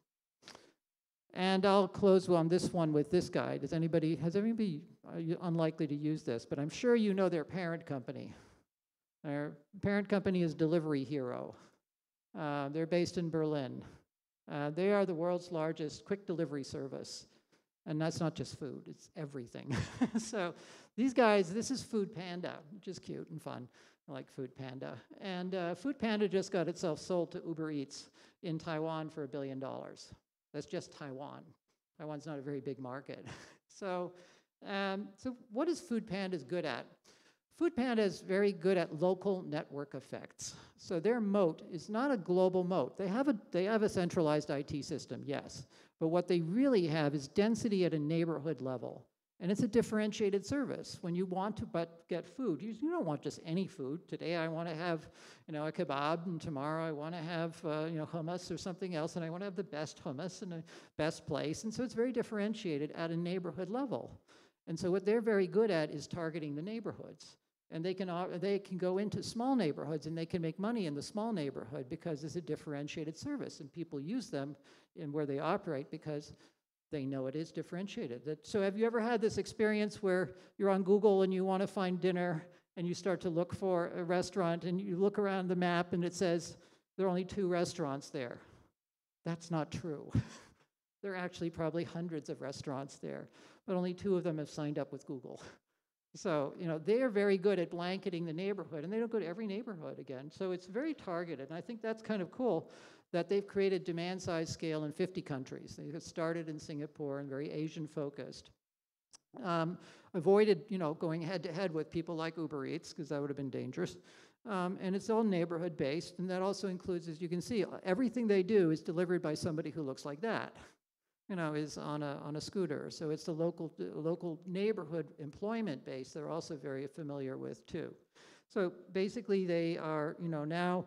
And I'll close on this one with this guy. Has anybody, unlikely to use this, but I'm sure you know their parent company. Their parent company is Delivery Hero. They're based in Berlin. They are the world's largest quick delivery service. And that's not just food, it's everything. So these guys, this is Food Panda, which is cute and fun. I like Food Panda. And Food Panda just got itself sold to Uber Eats in Taiwan for $1 billion. That's just Taiwan. Taiwan's not a very big market. So what is Food Panda's good at? Food Panda is very good at local network effects. So their moat is not a global moat. They have a centralized IT system, yes. But what they really have is density at a neighborhood level. And it's a differentiated service. When you want to get food, you don't want just any food. Today I want to have, a kebab, and tomorrow I want to have, hummus or something else, and I want to have the best hummus and the best place. And so it's very differentiated at a neighborhood level. And so what they're very good at is targeting the neighborhoods. And they can go into small neighborhoods and they can make money in the small neighborhood because it's a differentiated service, and people use them in where they operate because they know it is differentiated. So have you ever had this experience where you're on Google and you want to find dinner and you start to look for a restaurant and you look around the map and it says there are only 2 restaurants there? That's not true. There are actually probably hundreds of restaurants there, but only 2 of them have signed up with Google. So, they are very good at blanketing the neighborhood, and they don't go to every neighborhood again. So it's very targeted, and I think that's kind of cool that they've created demand size scale in 50 countries. They started in Singapore and very Asian-focused. Avoided, going head-to-head with people like Uber Eats, because that would have been dangerous. And it's all neighborhood-based, and that also includes, as you can see, everything they do is delivered by somebody who looks like that. Is on a scooter. So it's the local neighborhood employment base they're also very familiar with too. So basically they are, now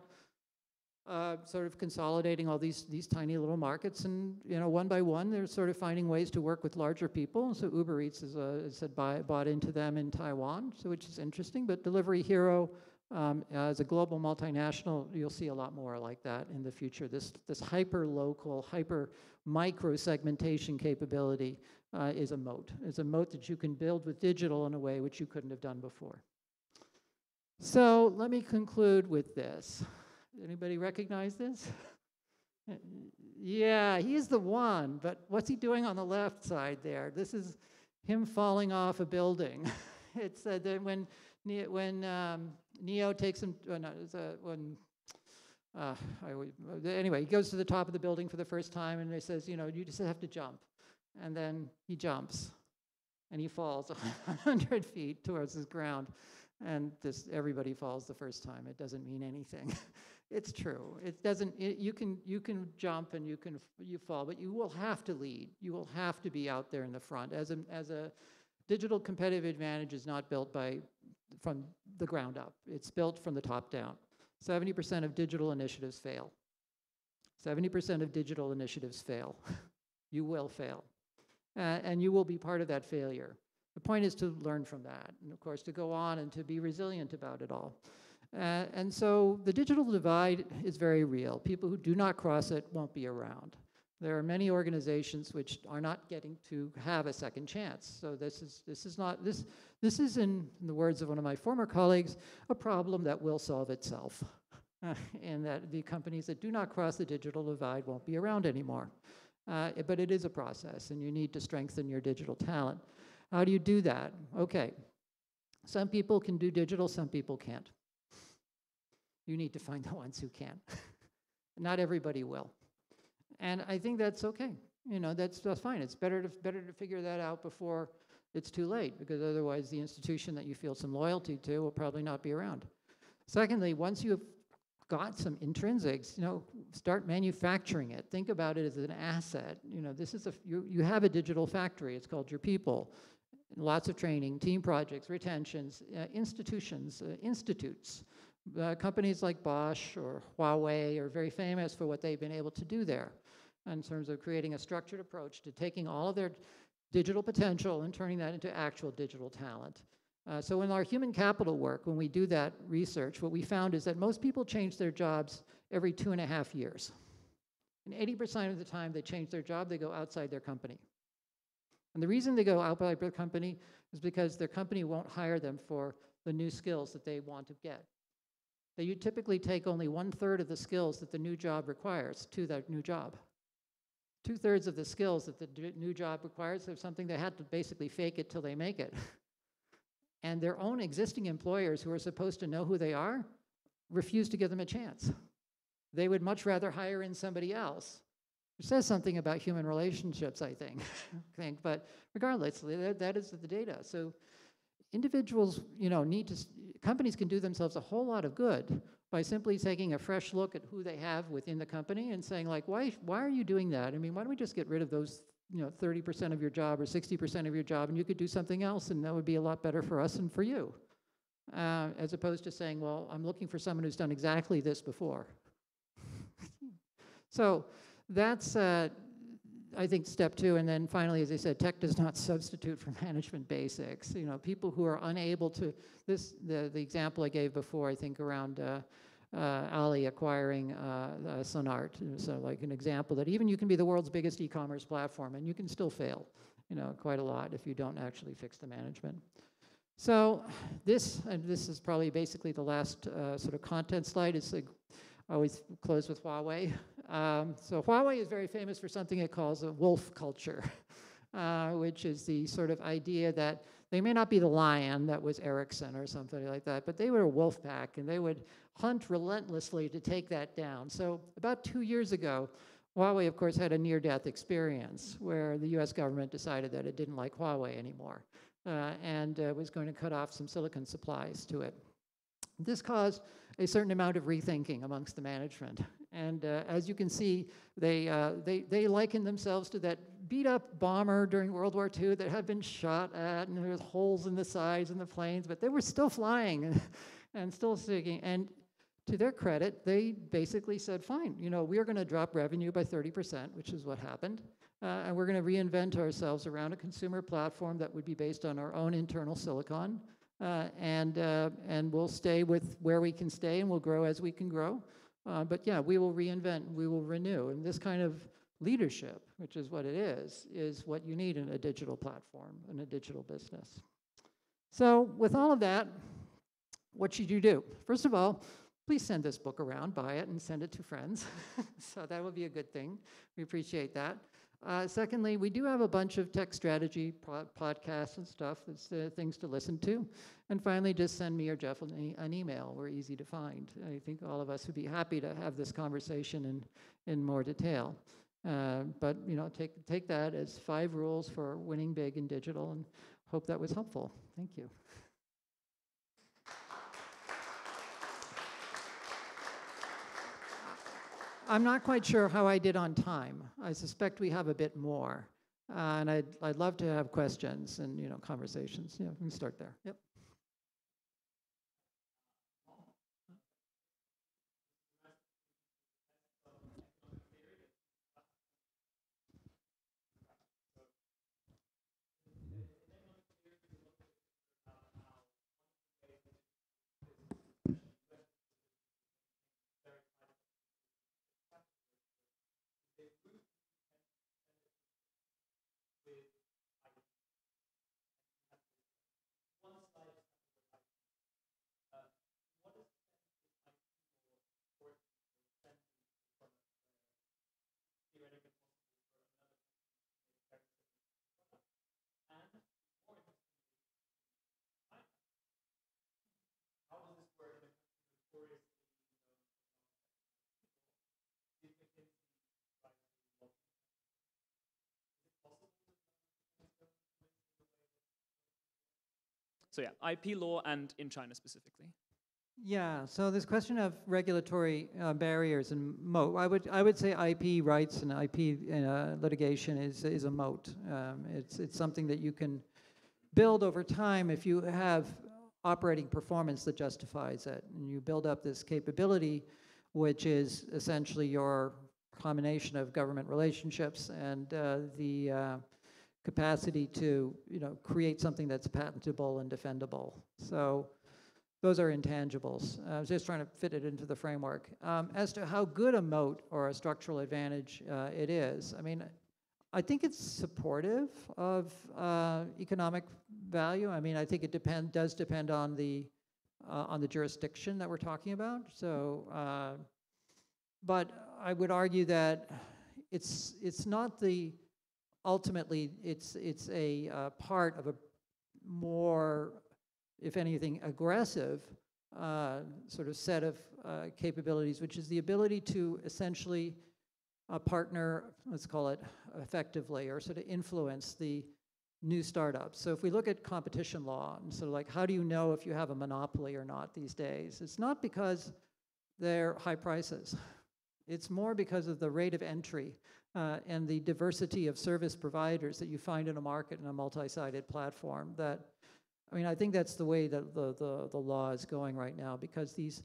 sort of consolidating all these tiny little markets, and one by one they're sort of finding ways to work with larger people. So Uber Eats bought into them in Taiwan, so which is interesting. But Delivery Hero, as a global multinational, you'll see a lot more like that in the future. This hyper-local, micro-segmentation capability is a moat. It's a moat that you can build with digital in a way which you couldn't have done before. So let me conclude with this. Anybody recognize this? Yeah, he's the one, but what's he doing on the left side there? This is him falling off a building. It's that when Neo takes him, anyway, he goes to the top of the building for the first time, and he says, you just have to jump. And then he jumps, and he falls 100 feet towards the ground. And everybody falls the first time. It doesn't mean anything. It's true. It doesn't. You can jump and you fall, but you will have to lead. You will have to be out there in the front. As a digital competitive advantage is not built from the ground up. It's built from the top down. 70% of digital initiatives fail. 70% of digital initiatives fail. You will fail. And you will be part of that failure. The point is to learn from that, and of course to go on and to be resilient about it all. And so the digital divide is very real. People who do not cross it won't be around. There are many organizations which are not getting to have a second chance. So this is, in the words of one of my former colleagues, a problem that will solve itself. And that the companies that do not cross the digital divide won't be around anymore. But it is a process, and you need to strengthen your digital talent. How do you do that? Okay, some people can do digital, some people can't. You need to find the ones who can. Not everybody will. And I think that's okay. That's fine. It's better to figure that out before it's too late, because otherwise the institution that you feel some loyalty to will probably not be around. Secondly, once you've got some intrinsics, start manufacturing it. Think about it as an asset. This is you have a digital factory. It's called your people. Lots of training, team projects, retentions, institutes. Companies like Bosch or Huawei are very famous for what they've been able to do there in terms of creating a structured approach to taking all of their digital potential and turning that into actual digital talent. So in our human capital work, when we do that research, what we found is that most people change their jobs every 2.5 years. And 80% of the time they change their job, they go outside their company. And the reason they go outside their company is because their company won't hire them for the new skills that they want to get. They typically take only 1/3 of the skills that the new job requires to that new job. 2/3 of the skills that the new job requires are something they had to basically fake it till they make it. And their own existing employers who are supposed to know who they are refuse to give them a chance. They would much rather hire in somebody else. It says something about human relationships, I think. But regardless, that is the data. So individuals, companies can do themselves a whole lot of good by simply taking a fresh look at who they have within the company and saying, like, why are you doing that? I mean, why don't we just get rid of those 30% of your job or 60% of your job, and you could do something else, and that would be a lot better for us and for you, as opposed to saying, well, I'm looking for someone who's done exactly this before. So that's, I think, step 2. And then finally, as I said, tech does not substitute for management basics. People who are unable to, the example I gave before, I think, around Ali acquiring Sonart. So like an example that even you can be the world's biggest e-commerce platform and you can still fail, quite a lot if you don't actually fix the management. So this is probably basically the last sort of content slide. It's like, I always close with Huawei. So Huawei is very famous for something it calls a wolf culture, which is the sort of idea that they may not be the lion that was Ericsson or something like that, but they were a wolf pack, and they would hunt relentlessly to take that down. So about 2 years ago, Huawei, of course, had a near-death experience where the US government decided that it didn't like Huawei anymore and was going to cut off some silicon supplies to it. This caused a certain amount of rethinking amongst the management. And as you can see, they liken themselves to that beat-up bomber during World War II that had been shot at, and there was holes in the sides in the planes, but they were still flying and still sticking. And to their credit, they basically said, fine, we are going to drop revenue by 30%, which is what happened. And we're going to reinvent ourselves around a consumer platform that would be based on our own internal silicon. And we'll stay with where we can stay, and we'll grow as we can grow. But yeah, we will reinvent, we will renew. And this kind of leadership, which is what it is what you need in a digital platform, in a digital business. So with all of that, what should you do? First of all, please send this book around, buy it, and send it to friends. So that would be a good thing. We appreciate that. Secondly, we do have a bunch of tech strategy podcasts and stuff. That's things to listen to. And finally, just send me or Jeff an email. We're easy to find. I think all of us would be happy to have this conversation in more detail. But take that as 5 rules for winning big in digital, and hope that was helpful. Thank you. I'm not quite sure how I did on time. I suspect we have a bit more. And I'd love to have questions and conversations. Yeah, we can start there. Yep. So yeah, IP law and in China specifically. Yeah, so this question of regulatory barriers and moat, I would say IP rights and IP litigation is a moat. It's something that you can build over time if you have operating performance that justifies it, and you build up this capability, which is essentially your combination of government relationships and the capacity to create something that's patentable and defendable. So those are intangibles. I was just trying to fit it into the framework. As to how good a moat or a structural advantage it is, I mean, I think it's supportive of economic value. I mean, I think it does depend on the jurisdiction that we're talking about. So, but I would argue that it's not the ultimately it's a part of a more, if anything, aggressive sort of set of capabilities, which is the ability to essentially partner, let's call it effectively, or sort of influence the new startups. So if we look at competition law, and sort of like, how do you know if you have a monopoly or not these days? It's not because they're high prices. It's more because of the rate of entry and the diversity of service providers that you find in a market in a multi-sided platform. That, I mean, I think that's the way that the law is going right now, because these,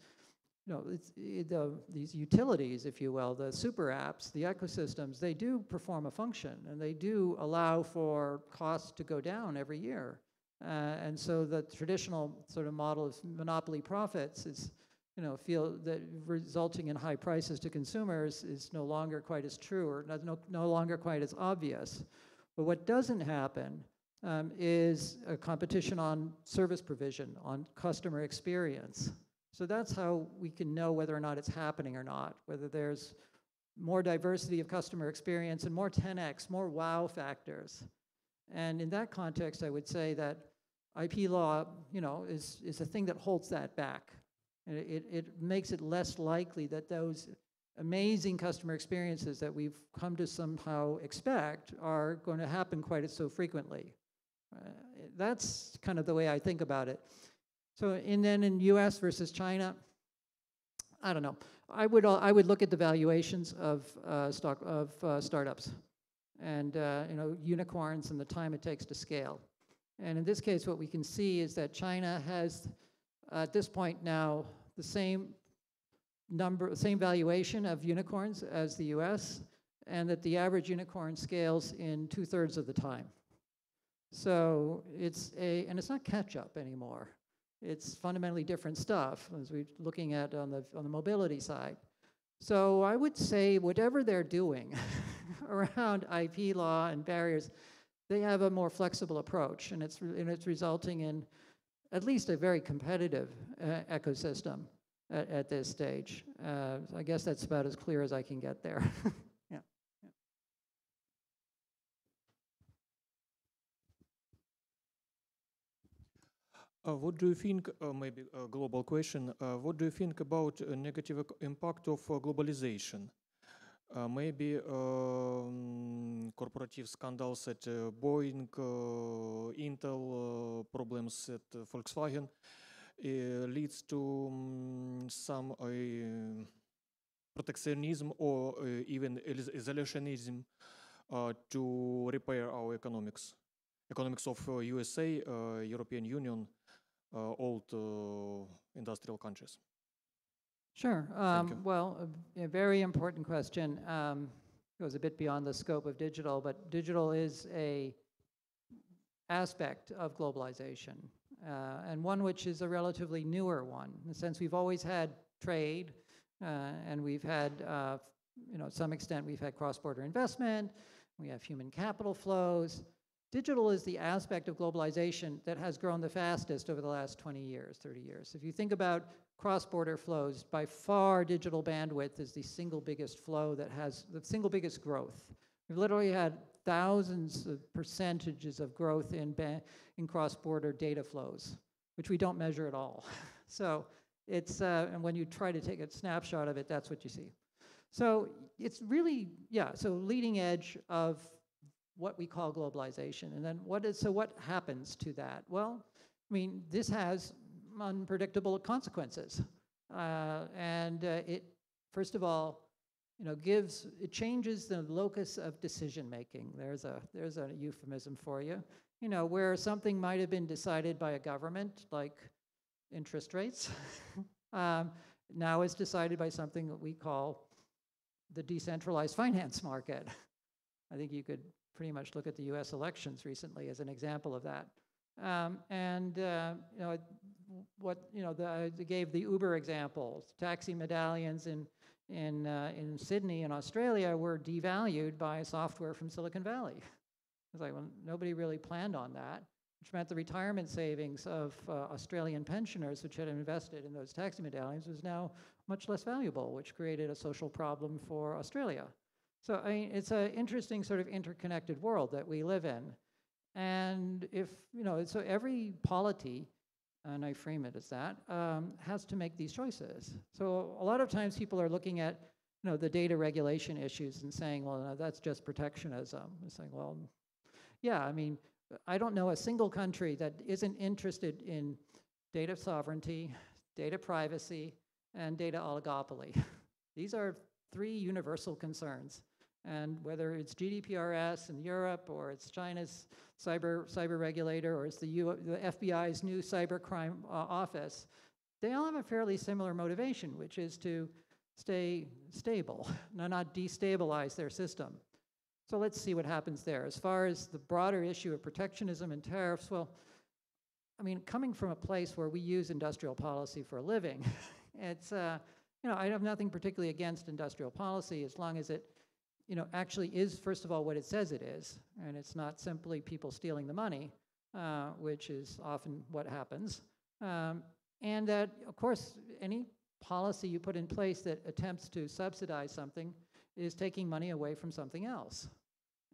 these utilities, if you will, the super apps, the ecosystems, they do perform a function, and they do allow for costs to go down every year. And so the traditional sort of model of monopoly profits is, feel that resulting in high prices to consumers is no longer quite as true, or no longer quite as obvious. But what doesn't happen is a competition on service provision, on customer experience. So that's how we can know whether or not it's happening or not, whether there's more diversity of customer experience and more 10x, more wow factors. And in that context, I would say that IP law, is a thing that holds that back. It makes it less likely that those amazing customer experiences that we've come to somehow expect are going to happen quite so frequently. That's kind of the way I think about it. So, and then in U.S. versus China, I don't know. I would look at the valuations of startups, and unicorns, and the time it takes to scale. And in this case, what we can see is that China has, at this point now, the same valuation of unicorns as the U.S., and that the average unicorn scales in 2/3 of the time. So and it's not catch-up anymore. It's fundamentally different stuff, as we're looking at on the mobility side. So I would say whatever they're doing around IP law and barriers, they have a more flexible approach, and it's resulting in at least a very competitive ecosystem at this stage. So I guess that's about as clear as I can get there. Yeah. What do you think, maybe a global question, what do you think about a negative impact of globalization? Maybe corporative scandals at Boeing, Intel, problems at Volkswagen leads to some protectionism or even isolationism to repair our economics of USA, European Union, old industrial countries. Sure. Well, a very important question. Goes a bit beyond the scope of digital, but digital is a aspect of globalization, and one which is a relatively newer one. In the sense, we've always had trade, and we've had, to some extent, we've had cross-border investment. We have human capital flows. Digital is the aspect of globalization that has grown the fastest over the last 20 years, 30 years. If you think about cross-border flows, by far digital bandwidth is the single biggest flow that has the single biggest growth. We've literally had thousands of percentages of growth in cross-border data flows, which we don't measure at all. So it's, and when you try to take a snapshot of it, that's what you see. So it's really, so leading edge of what we call globalization. And then what happens to that? Well, I mean, this has unpredictable consequences. It, first of all, it changes the locus of decision making. There's a euphemism for you. Where something might have been decided by a government, like interest rates, now is decided by something that we call the decentralized finance market. I think you could pretty much look at the U.S. elections recently as an example of that. I gave the Uber example. Taxi medallions in Sydney in Australia were devalued by software from Silicon Valley. It's like, well, nobody really planned on that, which meant the retirement savings of Australian pensioners, which had invested in those taxi medallions, was now much less valuable, which created a social problem for Australia. So it's an interesting sort of interconnected world that we live in. And so every polity, and I frame it as that, has to make these choices. So a lot of times people are looking at the data regulation issues and saying, well, no, that's just protectionism. I'm saying, well, yeah, I don't know a single country that isn't interested in data sovereignty, data privacy, and data oligopoly. These are three universal concerns. And whether it's GDPRS in Europe, or it's China's cyber regulator, or it's the FBI's new cybercrime office, they all have a fairly similar motivation, which is to stay stable, not destabilize their system. So let's see what happens there. As far as the broader issue of protectionism and tariffs, well, coming from a place where we use industrial policy for a living, it's, I have nothing particularly against industrial policy as long as it actually is, first of all, what it says it is, and it's not simply people stealing the money, which is often what happens. And that, of course, any policy you put in place that attempts to subsidize something is taking money away from something else.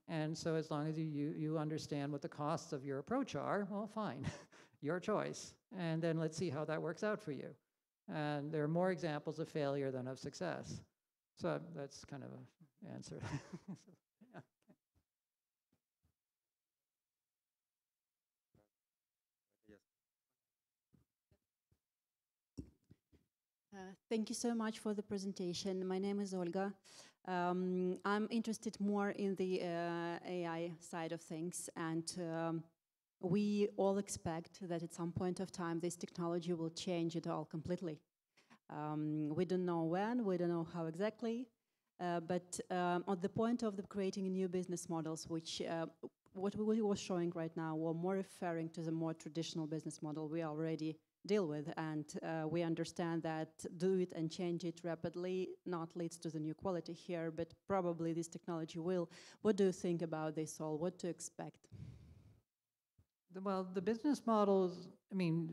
And so as long as you understand what the costs of your approach are, well, fine, your choice. And then let's see how that works out for you. And there are more examples of failure than of success. So that's kind of an answer. Yeah. Thank you so much for the presentation. My name is Olga. I'm interested more in the AI side of things, and we all expect that at some point of time this technology will change it all completely. We don't know when, we don't know how exactly, but on the point of creating new business models, which what we were showing right now were more referring to the more traditional business model we already deal with, and we understand that do it and change it rapidly not leads to the new quality here, but probably this technology will. What do you think about this all? What to expect? Well, the business models,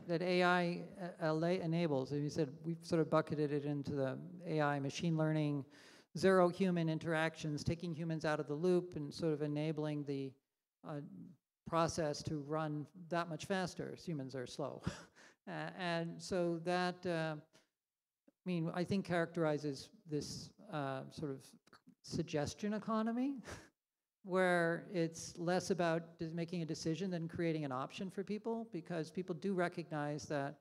that AI enables, and you said we've sort of bucketed it into the AI, machine learning, zero human interactions, taking humans out of the loop and sort of enabling the process to run that much faster. Humans are slow. And so that, I think characterizes this sort of suggestion economy, where it's less about making a decision than creating an option for people, because people do recognize that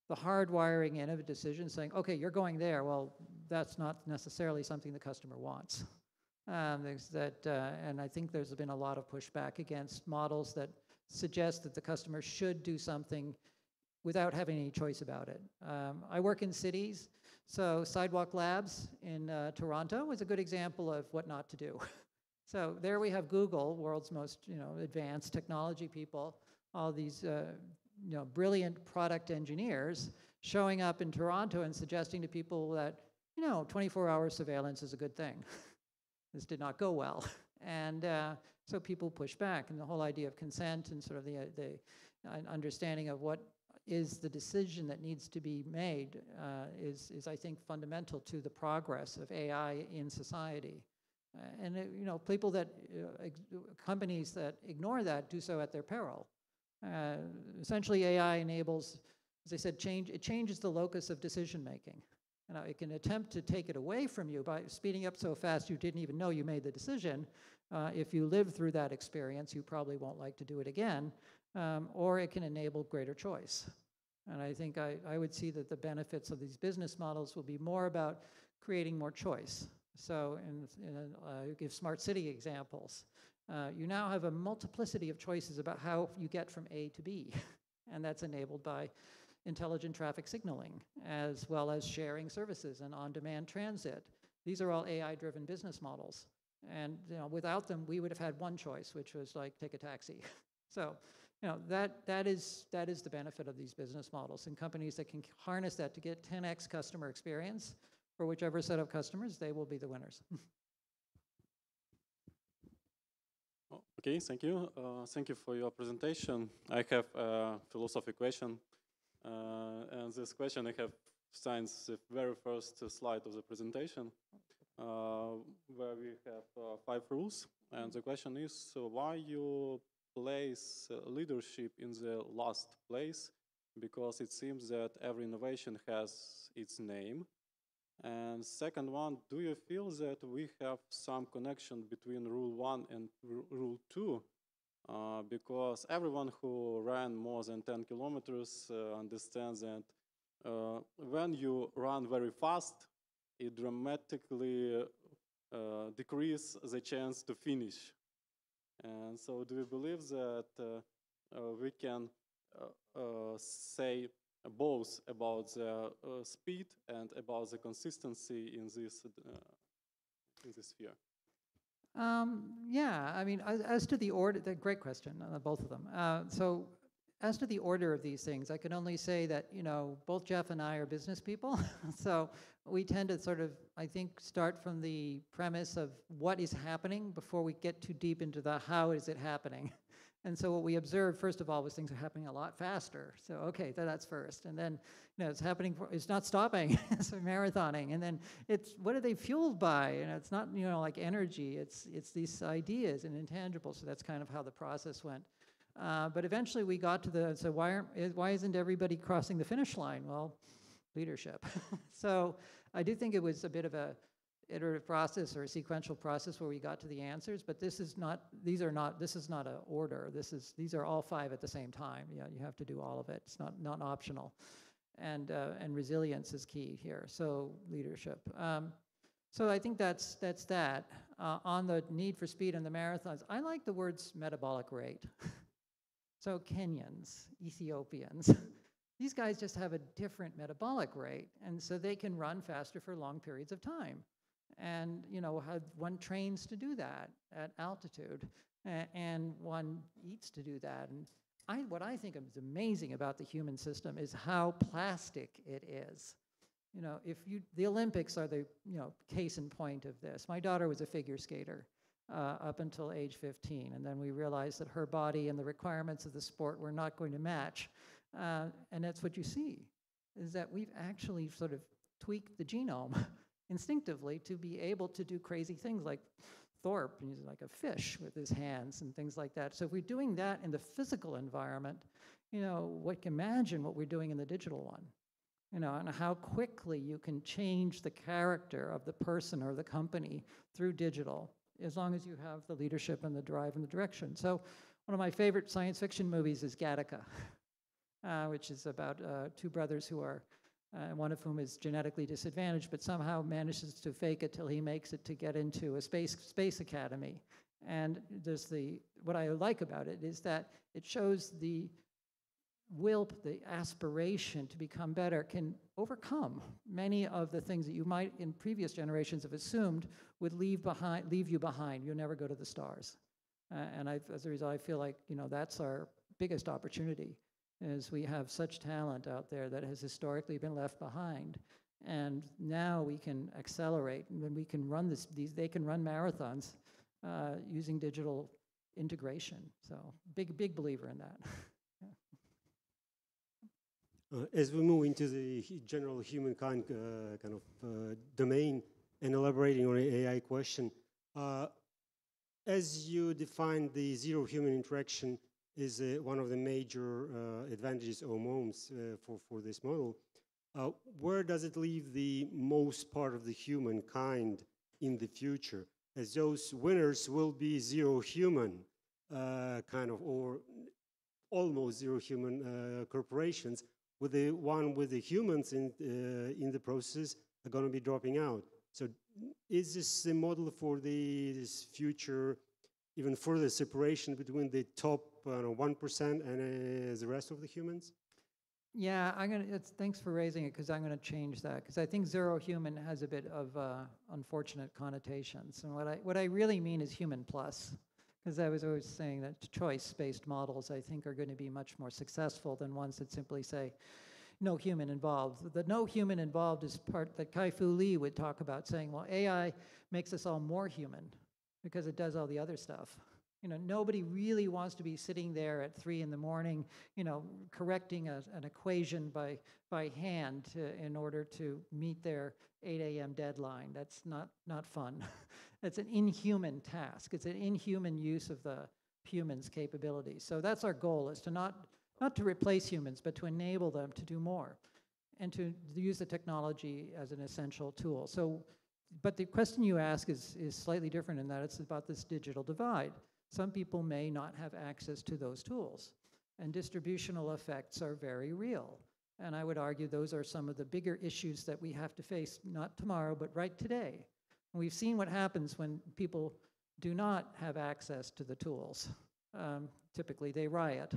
the hardwiring in of a decision saying, okay, you're going there, well, that's not necessarily something the customer wants. And I think there's been a lot of pushback against models that suggest that the customer should do something without having any choice about it. I work in cities, so Sidewalk Labs in Toronto is a good example of what not to do. So there we have Google, world's most advanced technology people, all these brilliant product engineers showing up in Toronto and suggesting to people that 24-hour surveillance is a good thing. This did not go well, and so people push back, and the whole idea of consent and sort of the understanding of what is the decision that needs to be made is I think fundamental to the progress of AI in society. And people that companies that ignore that do so at their peril. Essentially, AI enables, as I said, it changes the locus of decision making. It can attempt to take it away from you by speeding up so fast you didn't even know you made the decision. If you live through that experience, you probably won't like to do it again. Or it can enable greater choice. And I think I would see that the benefits of these business models will be more about creating more choice. So give smart city examples. You now have a multiplicity of choices about how you get from A to B. And that's enabled by intelligent traffic signaling, as well as sharing services and on-demand transit. These are all AI-driven business models. And without them, we would have had one choice, which was like take a taxi. So that is the benefit of these business models, and companies that can harness that to get 10x customer experience for whichever set of customers, they will be the winners. Okay, thank you. Thank you for your presentation. I have a philosophy question. And this question I have since the very first slide of the presentation, where we have 5 rules. And the question is, why you place leadership in the last place? Because it seems that every innovation has its name. And second one, do you feel that we have some connection between rule 1 and rule 2? Because everyone who ran more than 10 kilometers understands that when you run very fast, it dramatically decreases the chance to finish. And so do you believe that we can say both about the speed and about the consistency in this sphere? Yeah, I mean, as to the order, great question, both of them. So as to the order of these things, I can only say that, both Jeff and I are business people. So we tend to sort of, I think, start from the premise of what is happening before we get too deep into the how is it happening. And so what we observed, first of all, was things are happening a lot faster. So, okay, that's first. And then, it's happening, it's not stopping, it's marathoning. And then what are they fueled by? It's not, like energy, it's these ideas and intangibles. So that's kind of how the process went. But eventually we got to so why isn't everybody crossing the finish line? Well, leadership. So I do think it was a bit of a iterative process or a sequential process where we got to the answers, but this is not an order. These are all 5 at the same time. You have to do all of it. It's not optional. And resilience is key here. So leadership. So I think that's that. On the need for speed in the marathons, I like the words metabolic rate. So Kenyans, Ethiopians, these guys just have a different metabolic rate, and so they can run faster for long periods of time. And, one trains to do that at altitude, and one eats to do that. And what I think is amazing about the human system is how plastic it is. The Olympics are the, case in point of this. My daughter was a figure skater up until age 15, and then we realized that her body and the requirements of the sport were not going to match. And that's what you see, is that we've actually sort of tweaked the genome instinctively to be able to do crazy things like Thorpe, using like a fish with his hands and things like that. So if we're doing that in the physical environment, imagine what we're doing in the digital one, and how quickly you can change the character of the person or the company through digital, as long as you have the leadership and the drive and the direction. So one of my favorite science fiction movies is Gattaca, which is about 2 brothers who are one of whom is genetically disadvantaged, but somehow manages to fake it till he makes it to get into a space academy. And what I like about it is that it shows the will, the aspiration to become better can overcome many of the things that you might in previous generations have assumed would leave you behind. You'll never go to the stars. And as a result, I feel like, that's our biggest opportunity. Is we have such talent out there that has historically been left behind, and now we can accelerate, and we can run they can run marathons using digital integration. So big believer in that. As we move into the general humankind kind of domain and elaborating on the AI question, as you defined the zero human interaction is one of the major advantages or moments for this model. Where does it leave the most part of the humankind in the future? As those winners will be zero human or almost zero human corporations, with the one with the humans in the process are going to be dropping out. So is this a model for this future, even further separation between the top 1% and the rest of the humans? Yeah, thanks for raising it, because I'm going to change that, because I think zero human has a bit of unfortunate connotations. And what I really mean is human plus, because I was always saying that choice-based models, I think, are going to be much more successful than ones that simply say, no human involved. The no human involved is part that Kai-Fu Lee would talk about, saying, well, AI makes us all more human because it does all the other stuff. You know, nobody really wants to be sitting there at 3 in the morning, you know, correcting an equation by hand in order to meet their 8 a.m. deadline. That's not fun. It's an inhuman task. It's an inhuman use of the human's capabilities. So that's our goal, is to not to replace humans, but to enable them to do more and to use the technology as an essential tool. So, but the question you ask is slightly different in that it's about this digital divide. Some people may not have access to those tools, and distributional effects are very real. And I would argue those are some of the bigger issues that we have to face, not tomorrow, but right today. And we've seen what happens when people do not have access to the tools. Typically, they riot.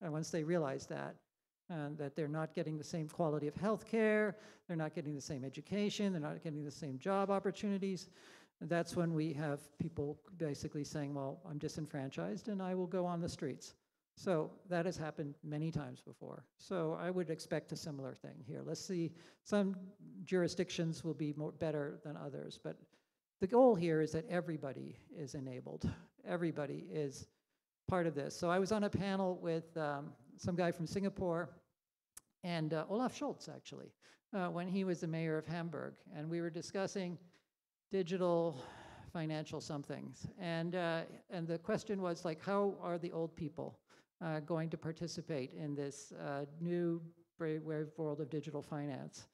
And once they realize that they're not getting the same quality of health care, they're not getting the same education, they're not getting the same job opportunities, that's when we have people basically saying, well, I'm disenfranchised and I will go on the streets. So that has happened many times before. So I would expect a similar thing here. Let's see, some jurisdictions will be better than others, but the goal here is that everybody is enabled. Everybody is part of this. So I was on a panel with some guy from Singapore and Olaf Scholz, actually, when he was the mayor of Hamburg. And we were discussing digital financial somethings. And the question was, like, how are the old people going to participate in this new brave world of digital finance?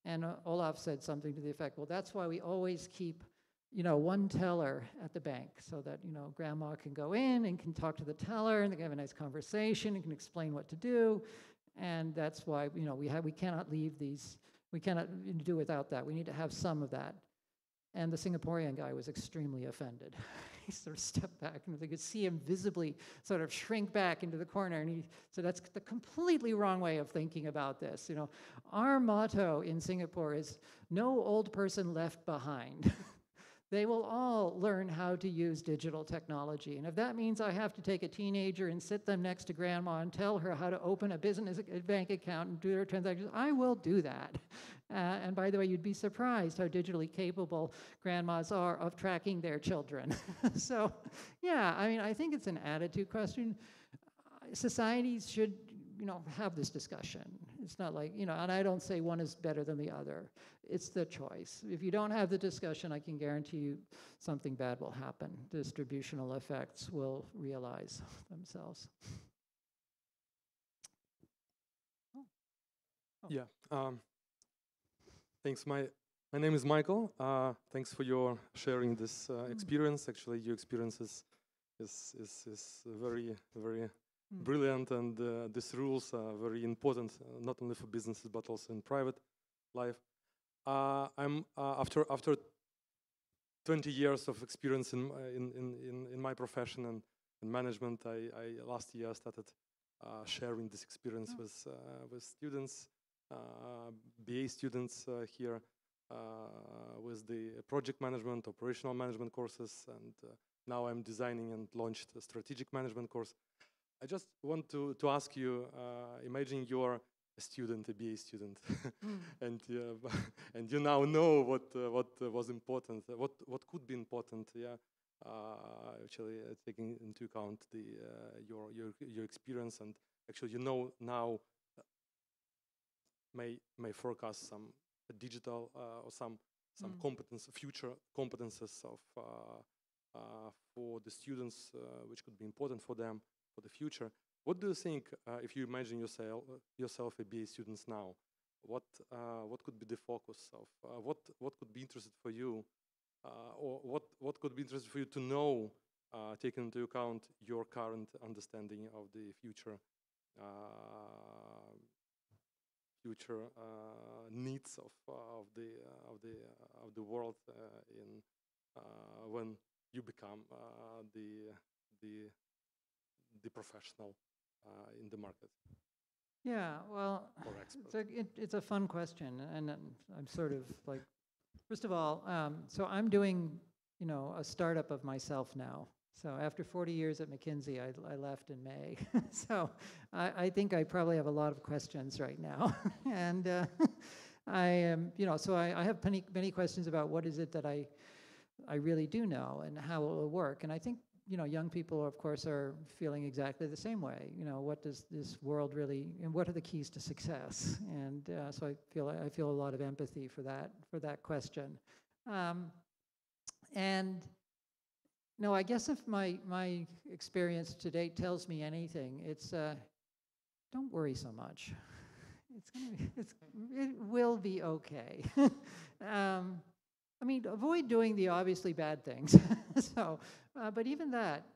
And Olaf said something to the effect, well, that's why we always keep, you know, one teller at the bank, so that, you know, grandma can go in and can talk to the teller and they can have a nice conversation and can explain what to do. And that's why, you know, we cannot leave these, we cannot do without that. We need to have some of that. And the Singaporean guy was extremely offended. He sort of stepped back, and they could see him visibly sort of shrink back into the corner. And he said, that's the completely wrong way of thinking about this. You know, our motto in Singapore is no old person left behind. They will all learn how to use digital technology. And if that means I have to take a teenager and sit them next to grandma and tell her how to open a business bank account and do their transactions, I will do that. And by the way, you'd be surprised how digitally capable grandmas are of tracking their children. So, yeah, I mean, I think it's an attitude question. Societies should, you know, have this discussion. It's not like, you know, and I don't say one is better than the other. It's the choice. If you don't have the discussion, I can guarantee you something bad will happen. Distributional effects will realize themselves. Yeah. Thanks. My name is Michael. Thanks for your sharing this experience. Actually, your experience is very, very brilliant, and these rules are very important, not only for businesses but also in private life. I'm after 20 years of experience in my profession and in management. I last year started sharing this experience with students, BA students here, with the project management, operational management courses, and now I'm designing and launched a strategic management course. I just want to ask you, imagine you're a student, a BA student, and you now know what was important, what could be important, yeah. Actually, taking into account your experience, and actually you know now may forecast some digital or some future competences of for the students, which could be important for them for the future. What do you think, if you imagine yourself a BA student now, what could be the focus of what could be interested for you, or what could be interested for you to know, taking into account your current understanding of the future future needs of the world in when you become the professional in the market. Yeah, well, Or expert. it's a fun question, and I'm sort of like, first of all, so I'm doing, a startup of myself now. So after 40 years at McKinsey, I left in May. So I think I probably have a lot of questions right now. And I am, so I have many questions about what is it that I really do know and how it will work. And I think, young people, of course, are feeling exactly the same way. What does this world really, and what are the keys to success? And so I feel a lot of empathy for that question. And no, I guess if my experience to date tells me anything, it's don't worry so much. It will be okay. I mean, avoid doing the obviously bad things. So, but even that,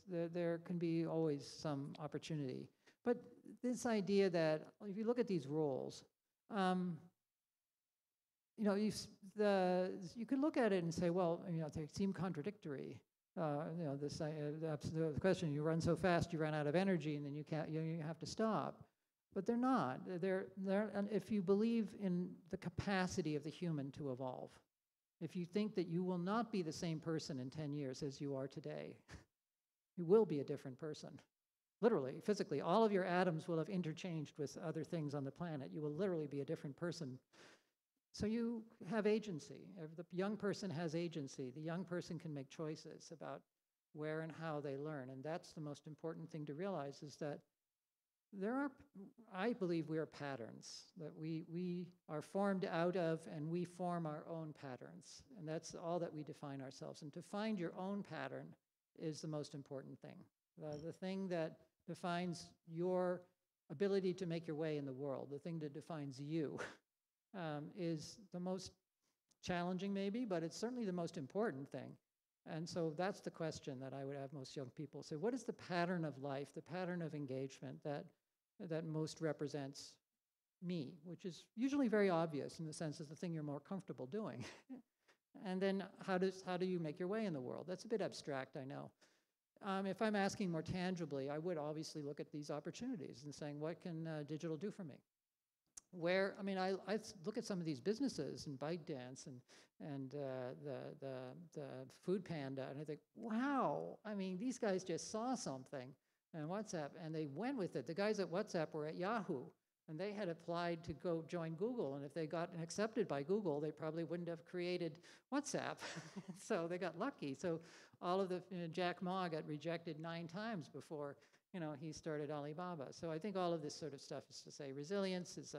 there can be always some opportunity. But this idea that if you look at these roles, you could look at it and say, well, they seem contradictory. The question: you run so fast, you run out of energy, and then you have to stop. But they're not. And if you believe in the capacity of the human to evolve, if you think that you will not be the same person in 10 years as you are today, you will be a different person. Literally, physically, all of your atoms will have interchanged with other things on the planet. You will literally be a different person. So you have agency. The young person has agency. The young person can make choices about where and how they learn. And that's the most important thing to realize, is that I believe we are patterns, that we are formed out of, and we form our own patterns. And that's all that we define ourselves. And to find your own pattern is the most important thing. The thing that defines your ability to make your way in the world, the thing that defines you, is the most challenging maybe, but it's certainly the most important thing. And so that's the question that I would have most young people say: what is the pattern of life, the pattern of engagement that most represents me, which is usually very obvious in the sense it's the thing you're more comfortable doing. And then how do you make your way in the world? That's a bit abstract, I know. If I'm asking more tangibly, I would obviously look at these opportunities and saying, what can digital do for me? I look at some of these businesses and ByteDance and the Food Panda, and I think, wow, these guys just saw something on WhatsApp and they went with it. The guys at WhatsApp were at Yahoo, and they had applied to go join Google, and if they got accepted by Google, they probably wouldn't have created WhatsApp. So they got lucky. So all of Jack Ma got rejected 9 times before he started Alibaba. So I think all of this sort of stuff is to say resilience is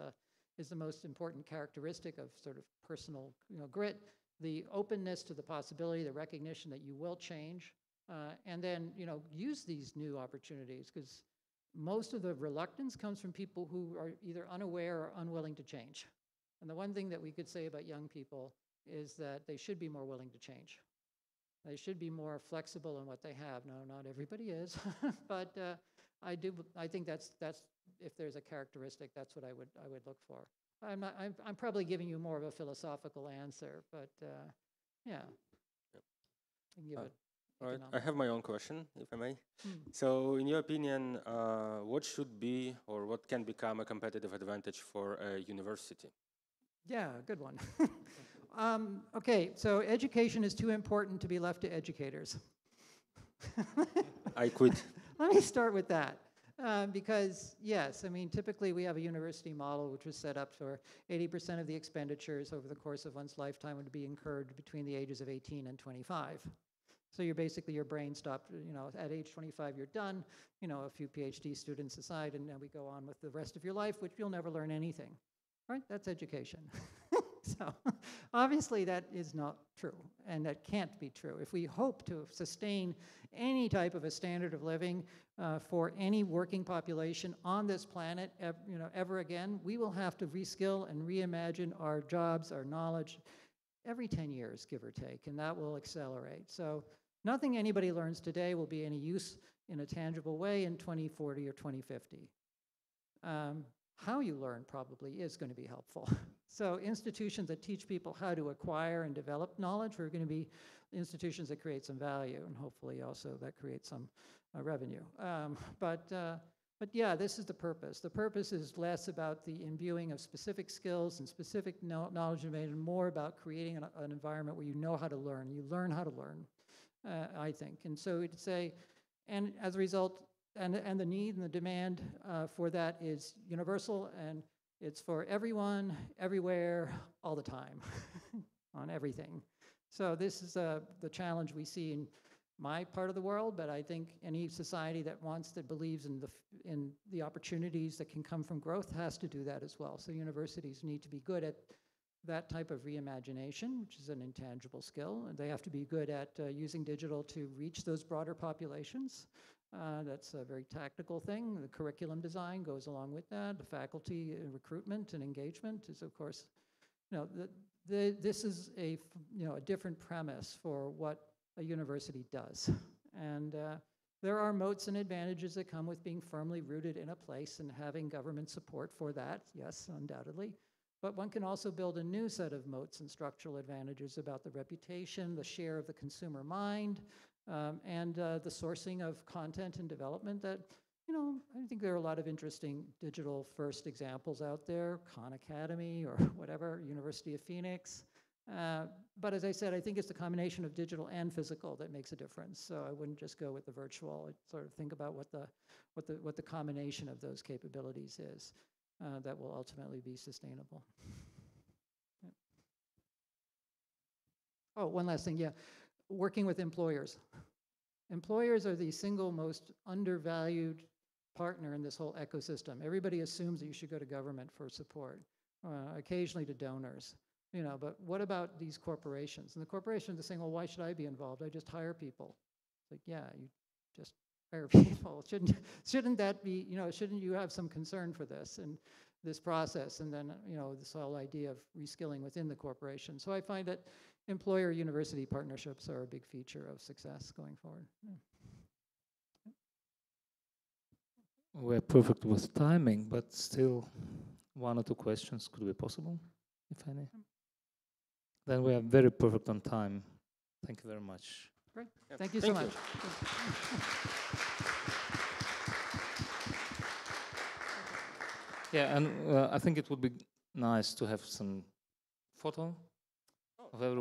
the most important characteristic of sort of personal grit, the openness to the possibility, the recognition that you will change, and then use these new opportunities, because most of the reluctance comes from people who are either unaware or unwilling to change. And the one thing that we could say about young people is that they should be more willing to change. They should be more flexible in what they have. No, not everybody is, but I think that's if there's a characteristic, that's what I would look for. I'm probably giving you more of a philosophical answer, but yeah. Yep. I can give it. All right, I have my own question, if I may. So, in your opinion, what should be or what can become a competitive advantage for a university? Yeah, good one. Okay, so education is too important to be left to educators. I quit. Let me start with that. Because, yes, typically we have a university model which was set up for 80% of the expenditures over the course of one's lifetime would be incurred between the ages of 18 and 25. So you're basically, your brain stopped, at age 25 you're done, a few PhD students aside, and then we go on with the rest of your life, which you'll never learn anything. Right? That's education. So obviously that is not true, and that can't be true. If we hope to sustain any type of a standard of living for any working population on this planet, ever again, we will have to reskill and reimagine our jobs, our knowledge, every 10 years, give or take, and that will accelerate. So nothing anybody learns today will be any use in a tangible way in 2040 or 2050. how you learn probably is going to be helpful. So institutions that teach people how to acquire and develop knowledge are going to be institutions that create some value, and hopefully also that creates some revenue. But yeah, this is the purpose. The purpose is less about the imbuing of specific skills and specific knowledge and more about creating an environment where you know how to learn. You learn how to learn, I think. And so it'd say, and as a result, and the need and the demand for that is universal, and it's for everyone, everywhere, all the time, on everything. So this is the challenge we see in my part of the world, but I think any society that believes in the opportunities that can come from growth has to do that as well. So universities need to be good at that type of reimagination, which is an intangible skill. And they have to be good at using digital to reach those broader populations. That's a very tactical thing. The curriculum design goes along with that. The faculty recruitment and engagement is, of course, this is a different premise for what a university does. And there are moats and advantages that come with being firmly rooted in a place and having government support for that, yes, undoubtedly. But one can also build a new set of moats and structural advantages about the reputation, the share of the consumer mind, and the sourcing of content and development that, I think there are a lot of interesting digital first examples out there, Khan Academy or whatever, University of Phoenix. But as I said, I think it's the combination of digital and physical that makes a difference. So I wouldn't just go with the virtual. I'd sort of think about what the combination of those capabilities is that will ultimately be sustainable. Yeah. Oh, one last thing, yeah. Working with employers. Employers are the single most undervalued partner in this whole ecosystem. Everybody assumes that you should go to government for support, occasionally to donors. But what about these corporations? And the corporations are saying, well, why should I be involved? I just hire people. It's like, yeah, you just hire people. Shouldn't that be, shouldn't you have some concern for this and this process? And then, this whole idea of reskilling within the corporation. So I find that employer-university partnerships are a big feature of success going forward. Yeah. We're perfect with timing, but still 1 or 2 questions could be possible, if any. Then we are very perfect on time. Thank you very much. Great. Thank you so much. Yeah, and I think it would be nice to have some photo of everyone.